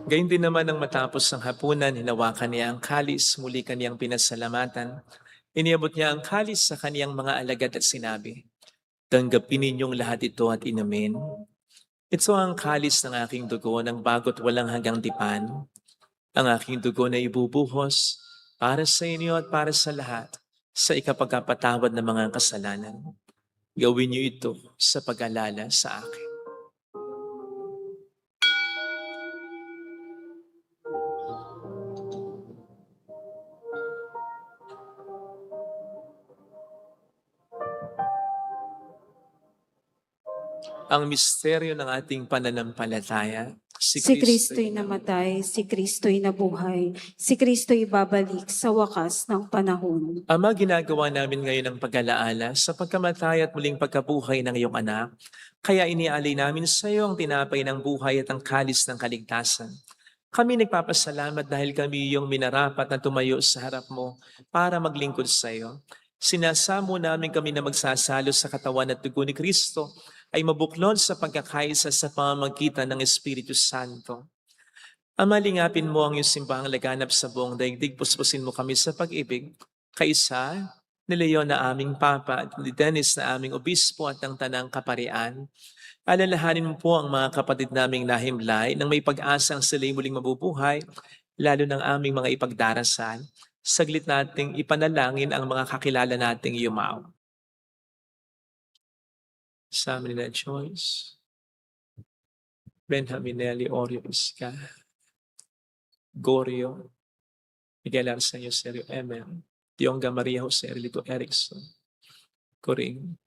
Gayun din naman nang matapos ang hapunan, hinawakan niya ang kalis, muli kaniyang pinasalamatan. Iniabot niya ang kalis sa kaniyang mga alagad at sinabi, tanggapin ninyong lahat ito at inumin. Ito ang kalis ng aking dugo ng bago't walang hanggang tipan. Ang aking dugo na ibubuhos para sa inyo at para sa lahat sa ikapagkapatawad ng mga kasalanan. Gawin niyo ito sa pag-alala sa akin. Ang misteryo ng ating pananampalataya, Si Kristo'y namatay, si Kristo'y nabuhay, si Kristo'y babalik sa wakas ng panahon. Ama, ginagawa namin ngayon ang pag-alaala sa pagkamatay at muling pagkabuhay ng iyong anak. Kaya inialay namin sa iyo ang tinapay ng buhay at ang kalis ng kaligtasan. Kami nagpapasalamat dahil kami iyong minarapat na tumayo sa harap mo para maglingkod sa iyo. Sinasamo namin kami na magsasalo sa katawan at dugo ni Kristo ay mabuklod sa pagkakaisa sa pamamagitan ng Espiritu Santo. Ama, lingapin mo ang iyong simbahang laganap sa buong daigdig. Puspusin mo kami sa pag-ibig. Kaisa, ni Leon na aming Papa at ni Dennis na aming Obispo at ng Tanang Kaparian. Alalahanin mo po ang mga kapatid naming nahimlay nang may pag-asang sila'y muling mabubuhay, lalo ng aming mga ipagdarasal. Saglit nating ipanalangin ang mga kakilala nating yumaw. Sa amin na Joyce, Benjaminelli Orio Isca, Gorio, Miguel Arsenio Serio Emel, Dionga Maria Jose Erlito Erickson, Coring,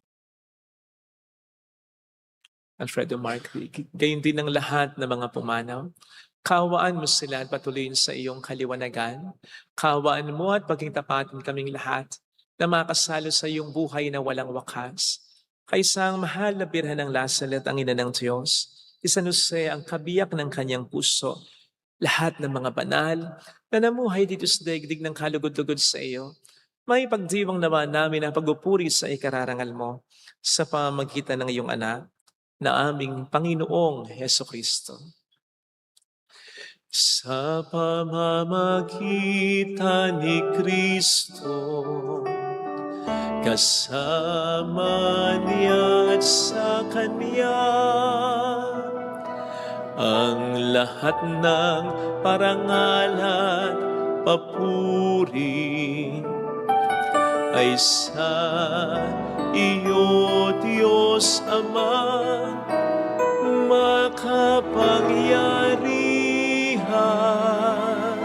Alfredo Marcrick, gayon din ang lahat ng mga pumanaw. Kawaan mo sila at patuloyin sa iyong kaliwanagan. Kawaan mo at paging tapatin kaming lahat na makasalo sa iyong buhay na walang wakas. Kaisa ang mahal na birhen ng Lasalet, ang ina ng Diyos, Kay San Jose ang kabiyak ng kanyang puso, lahat ng mga banal na namuhay dito sa daigdig ng kalugod-lugod sa iyo, may pagdiwang nawa namin ang pagpupuri sa ikararangal mo sa pamamagitan ng iyong anak na aming Panginoong Heso Kristo. Sa pamamagitan ni Kristo, kasama niya at sa Kanya, ang lahat ng parangal at papuri ay sa iyo, Diyos Ama, makapangyarihan,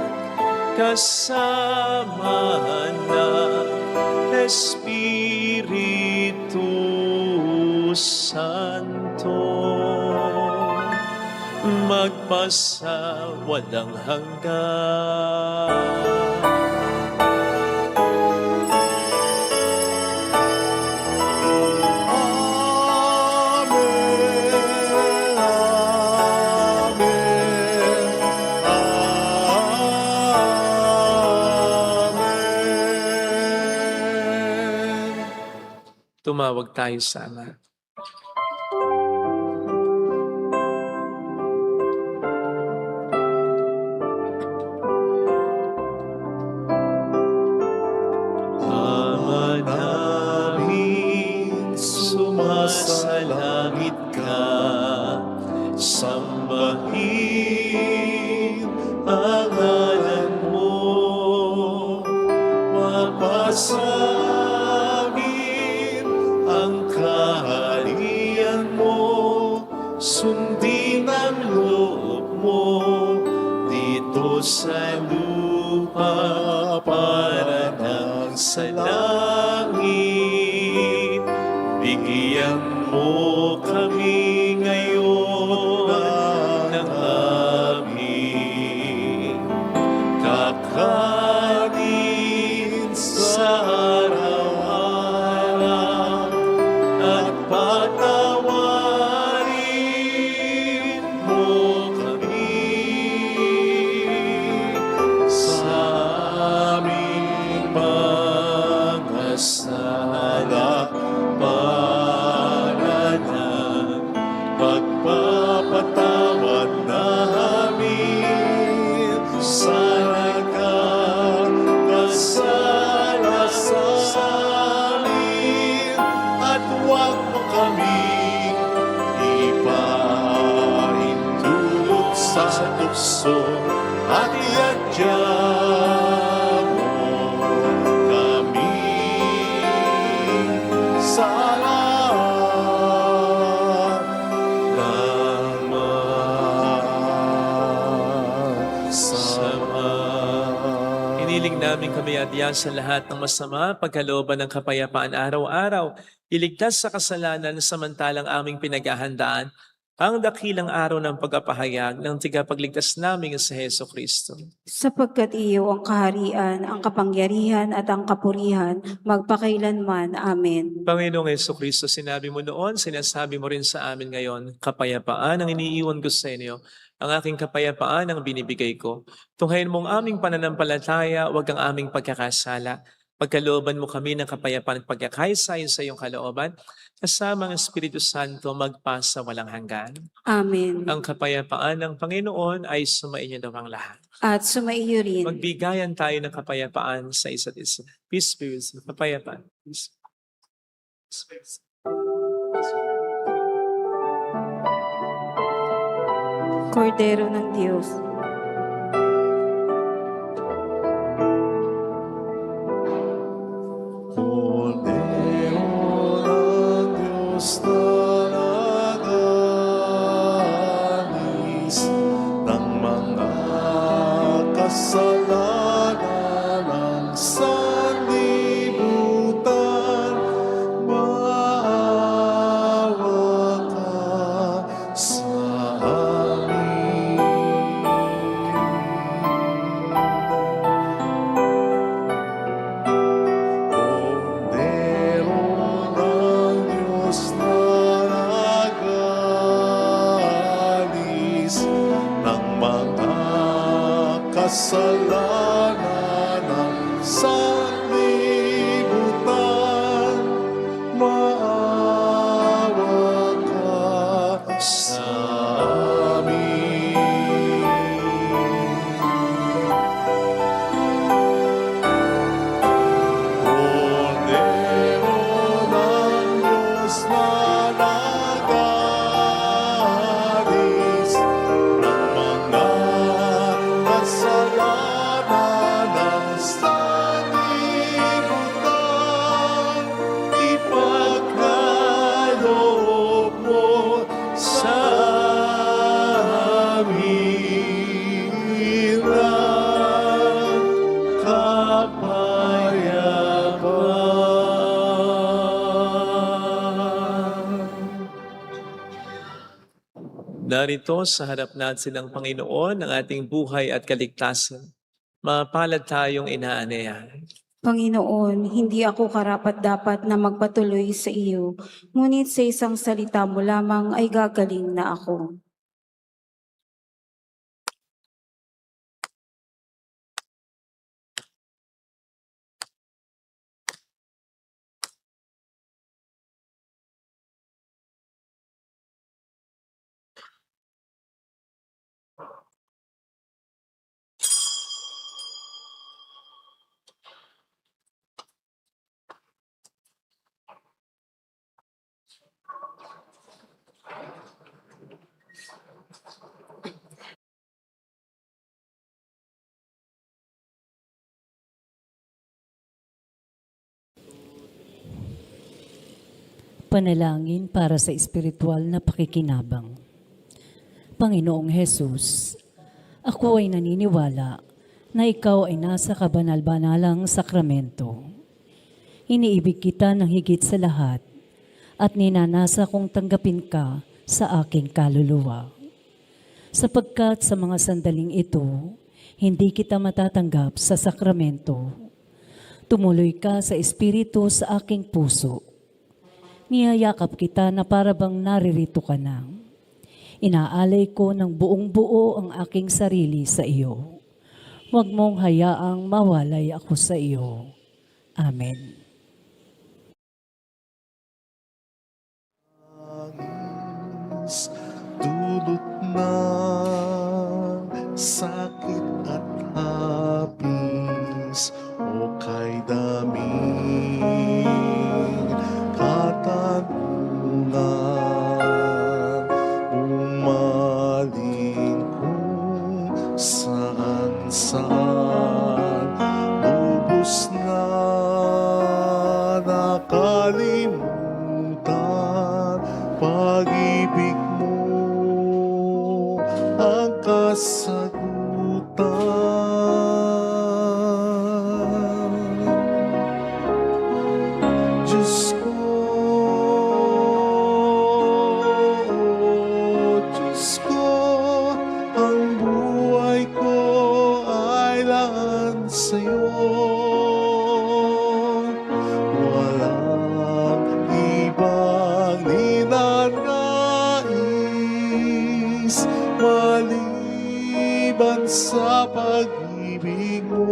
kasama ng Espiritu Santo, magpasa walang hanggan. Tumawag tayo sa Ama. Ama namin, sumasalangit ka, sambahin ang ngalan mo, mapasamin ang kaharian mo, sundin ang loob mo dito sa lupa para nang sa langit. Bigyan mo kami ngayon ng aming kakanin sa araw-araw, at patawarin mo kami sa aming mga sala, para ng pagpapatawad namin sa nagkakasala sa amin, at huwag mo kaming ipahintulot sa tukso, at iadya mo kami sa sama. Iniling namin kami adyan sa lahat ng masama, pagkalooban ng kapayapaan araw-araw, iligtas sa kasalanan samantalang aming pinaghahandaan ang dakilang araw ng pagpapahayag ng tigapagligtas namin sa Heso Kristo. Sapagkat iyo ang kaharian, ang kapangyarihan at ang kapurihan, magpakailanman. Amen. Panginoong Heso Kristo, sinabi mo noon, sinasabi mo rin sa amin ngayon, kapayapaan ang iniiwan ko sa inyo, ang aking kapayapaan ang binibigay ko. Tunghayin mong aming pananampalataya, huwag ang aming pagkakasala. Pagkalooban mo kami ng kapayapaan at pagkakaisayin sa iyong kalooban, kasama ang Espiritu Santo magpasa walang hanggan. Amen. Ang kapayapaan ng Panginoon ay sumainyo daw ang lahat. At sumaiyo rin. Magbigayan tayo ng kapayapaan sa isa't isa. Peace be with you. Kapayapaan. Peace. Kordero ng Diyos, Cordero ng Diyos na nag-alis ng mga kasalanan ng sanlibutan, maawa ka sa amin. Cordero ng Diyos na Narito sa harap natin ng Panginoon ng ating buhay at kaligtasan. Mapalad tayong inaanyayahan. Panginoon, hindi ako karapat-dapat na magpatuloy sa iyo, ngunit sa isang salita mo lamang ay gagaling na ako. Panalangin para sa espiritual na pakikinabang. Panginoong Hesus, ako ay naniniwala na ikaw ay nasa kabanal-banalang sakramento. Iniibig kita ng higit sa lahat at ninanasa kong tanggapin ka sa aking kaluluwa. Sapagkat sa mga sandaling ito, hindi kita matatanggap sa sakramento. Tumuloy ka sa espiritu sa aking puso. Niyayakap kita na para bang naririto ka na. Inaalay ko ng buong buo ang aking sarili sa iyo. Huwag mong hayaang mawalay ako sa iyo. Amen. Angis, dulot ng sakit at hapis, o kay daming katanungan, umaling kung saan-saan, lubos na nakalimutan, pag-ibig mo ang kasagutan. Diyos ko, Diyos ko, ang buhay ko ay laan sa'yo. Walang ibang ninanais maliban sa pag-ibig mo.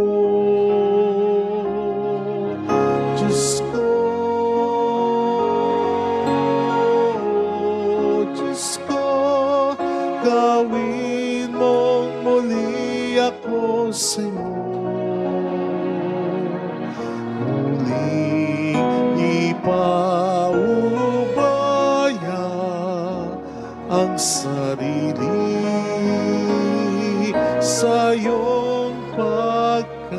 Diyos ko, Diyos ko, gawin mong muli ako sa'yo. Muling ipaubaya ang sarili sa iyong pagkalinga.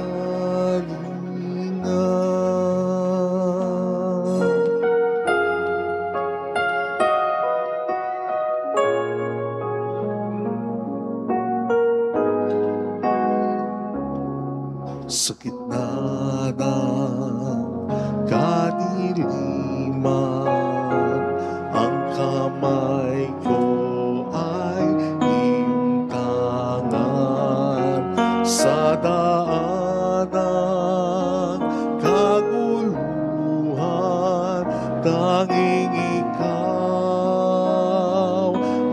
Sa gitna ng kadiliman, ang kamay ko ay iyong tangan. Sa daan ng kaguluhan, tanging ikaw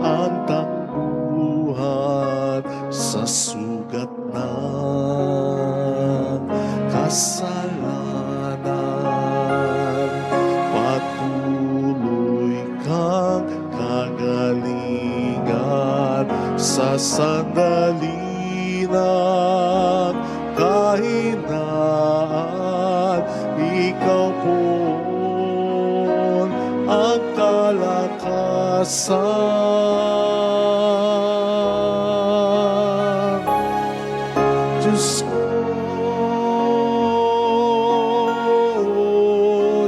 ang takbuhan sa sugat ng kasalanan. Patuloy kang kagalingan sa sandali ng kahinaan. Ikaw po ang kalakasan. Diyos ko,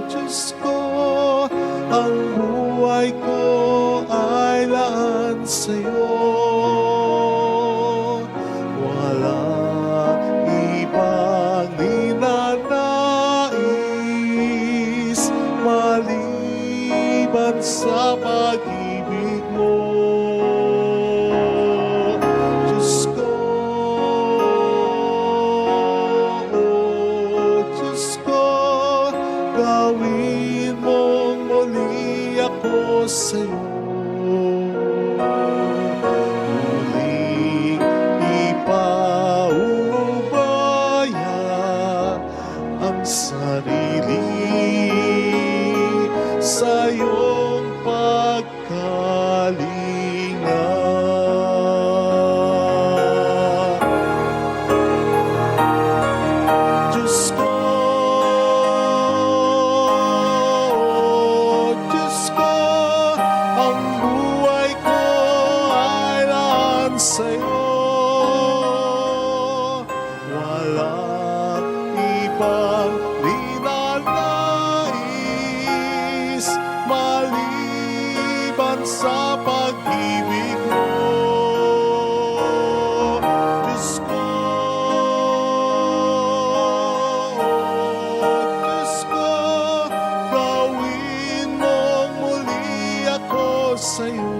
Diyos ko, ang buhay ko ay laan sa'yo. Walang ibang ninanais maliban sa pag-ibig mo. ako sa'yo. Muling ipaubaya ang sarili sa iyong pagkalinga. Diyos ko, Diyos ko, ang buhay ko ay laan sa'yo. Walang ibang ninanais maliban sa pag-ibig mo. Diyos ko, Diyos ko, gawin mong muli ako sa'yo.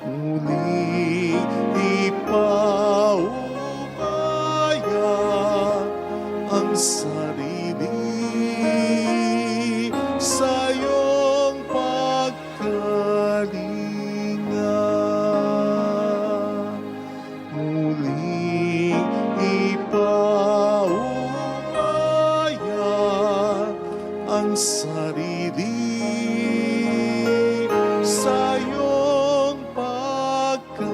Muling ipaubaya ang sarili sa iyong pagkalinga. Muling ipaubaya ang sarili sa iyong pagkalinga.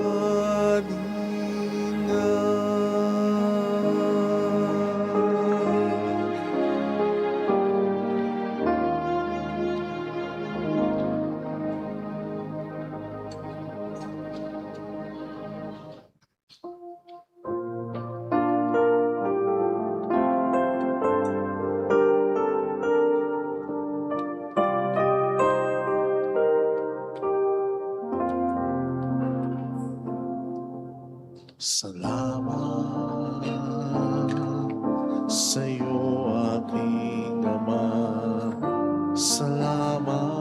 Salamat sa iyo, aking Ama. Salamat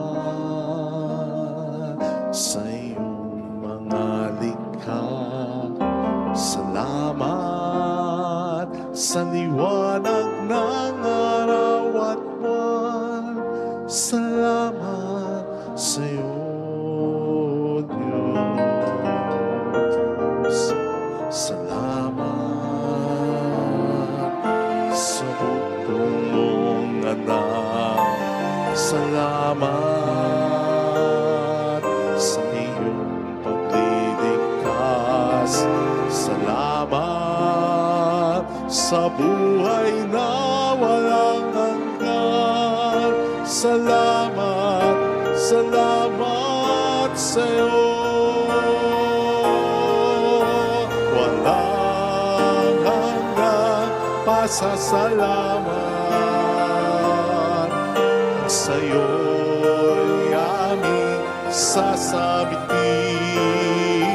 sa iyong mga likha. Salamat sa liwanag ng araw at buwan. Salamat sa iyo, Diyos. Salamat sa bugtong mong anak. Salamat sa iyong pagliligtas. Salamat sa buhay na walang hanggan. Salamat, salamat sa iyo. Walang hanggang pasasalamat. Sa'yo'y aming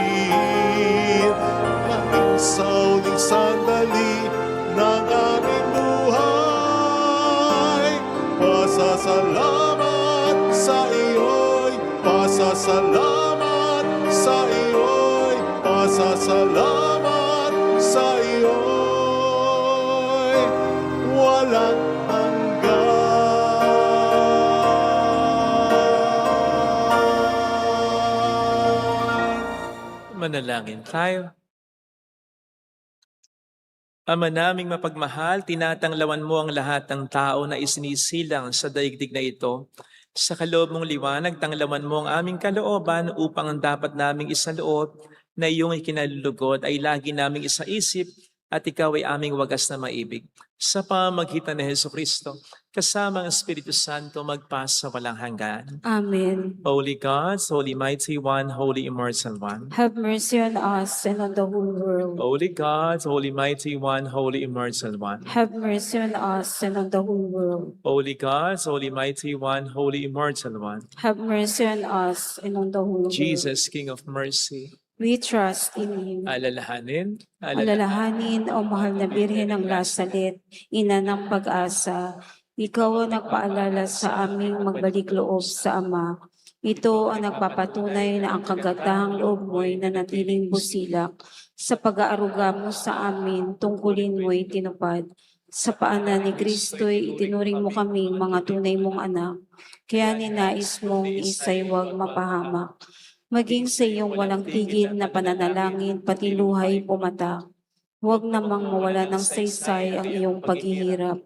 sasabitin. Hanggang sa uling sandali ng aming buhay. Pasasalamat sa iyo'y, pasasalamat sa iyo'y, pasasalamat sa iyo'y walang hanggan. Manalangin tayo. Ama naming mapagmahal, tinatanglawan mo ang lahat ng tao na isinisilang sa daigdig na ito. Sa kaloob mong liwanag, tanglawan mo ang aming kalooban upang ang dapat naming isaloob na iyong ikinalulugod ay lagi naming isaisip at ikaw ay aming wagas na maibig. Sa pamamagitan ni Jesucristo, kasama ang Espiritu Santo, magpasa walang hanggan. Amen. Holy God, Holy Mighty One, Holy Immortal One. Have mercy on us and on the whole world. Holy God, Holy Mighty One, Holy Immortal One. Have mercy on us and on the whole world. Holy God, Holy Mighty One, Holy Immortal One. Have mercy on us and on the whole world. Jesus, King of Mercy, We trust in Him. alalahanin, Alalahanin, O mahal na Birhen ng Lasalet, ina ng pag-asa, ikaw ang nagpaalala sa aming magbalik loob sa Ama. Ito ang nagpapatunay na ang kagatahang loob mo'y nanatiling busilak sa pag-aaruga mo sa amin, tungkulin mo'y tinupad. Sa paanan ni Kristo'y itinuring mo kaming mga tunay mong anak, kaya ninais mong isa'y huwag mapahamak. Maging sa iyong walang tigil na pananalangin, pati luhay pumatak. Huwag namang mawala ng saysay ang iyong paghihirap.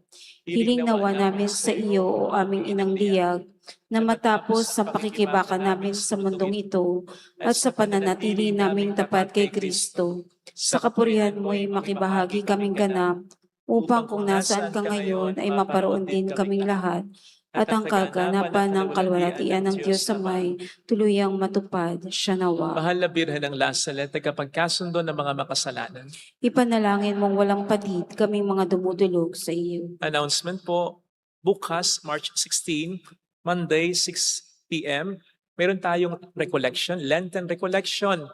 Hiling nawa namin sa iyo, o aming inang liyag, na matapos ang pakikibaka namin sa mundong ito at sa pananatili naming tapat kay Kristo, sa kapurihan mo'y makibahagi kaming ganap, upang kung nasaan ka ngayon ay maparoon din kaming lahat, at ang kaganapan ng kalwalatian ng Diyos Amay tuluyang matupad siya nawa. Mahal na Birhen ng Lasalet, tagapagkasundo ng mga makasalanan. Ipanalangin mong walang patid kaming mga dumudulog sa iyo. Announcement po, bukas, March 16, Monday, 6 p.m., meron tayong recollection, Lenten recollection.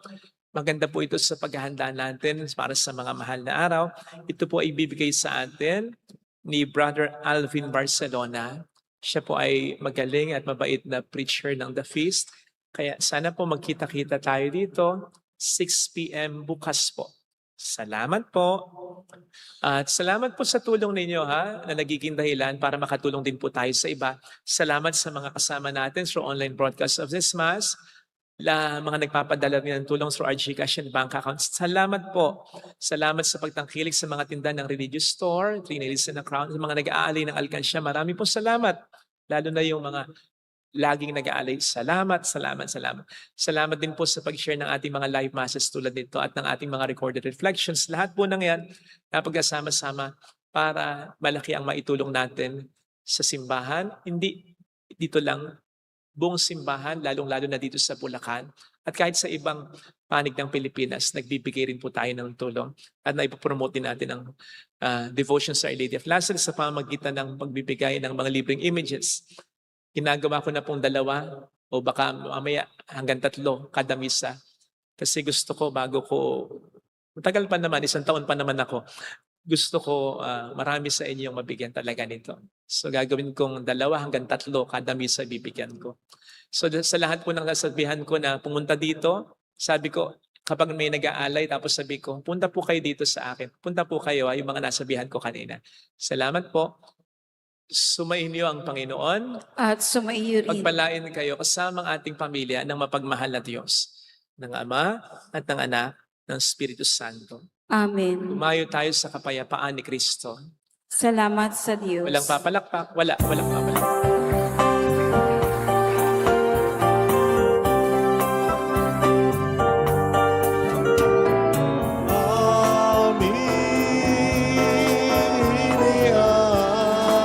Maganda po ito sa paghahanda natin para sa mga mahal na araw. Ito po ay bibigay sa atin ni Brother Alvin Barcelona. Siya po ay magaling at mabait na preacher ng The Feast. Kaya sana po magkita-kita tayo dito, 6 p.m. bukas po. Salamat po. At salamat po sa tulong ninyo na nagiging dahilan para makatulong din po tayo sa iba. Salamat sa mga kasama natin through online broadcast of this Mass. Mga nagpapadala rin ng tulong through our GCash and bank accounts. Salamat po. Salamat sa pagtangkilik sa mga tindahan ng religious store, Trinity and Crown, sa mga nag-aalay ng alkansya. Marami po salamat. Lalo na yung mga laging nag-aalay. Salamat, salamat, salamat. Salamat din po sa pag-share ng ating mga live masses tulad nito at ng ating mga recorded reflections. Lahat po ng yan napagkasama-sama para malaki ang maitulong natin sa simbahan. Hindi dito lang, buong simbahan, lalong-lalo na dito sa Bulacan. At kahit sa ibang panig ng Pilipinas, nagbibigay rin po tayo ng tulong at naipopromote din natin ang devotion sa Our Lady of Lazarus sa pamamagitan ng pagbibigay ng mga libreng images. Ginagawa ko na pong 2 o baka mamaya hanggang 3 kada misa. Kasi gusto ko bago ko, matagal pa naman, 1 taon pa naman ako, gusto ko marami sa inyong mabigyan talaga nito. So gagawin kong 2 hanggang 3 kada misa bibigyan ko. So sa lahat po ng nasabihan ko na pumunta dito, sabi ko kapag may nag-aalay tapos sabi ko, punta po kayo dito sa akin. Punta po kayo yung mga nasabihan ko kanina. Salamat po. Sumainyo ang Panginoon. At sumaiyo rin. Pagpalain kayo kasama ang ating pamilya ng mapagmahal na Diyos, ng Ama at ng Anak, ng Espiritu Santo. Amen. Umayo tayo sa kapayapaan ni Kristo. Salamat sa Diyos. Walang papalakpak. Walang papalakpak. Amin.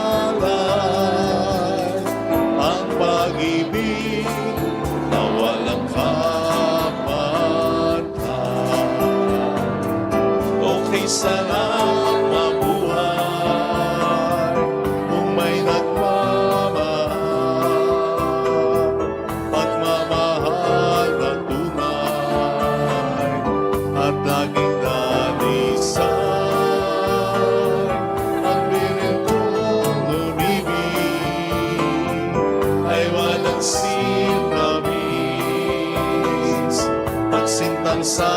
Ialay ang pag-ibig na walang kapantay. Okay sarap mabuhay kung may nagmamahal, pagmamahal na tunay at laging dalisay. Ang binintong umibig ay walang sintamis, pagsintang sa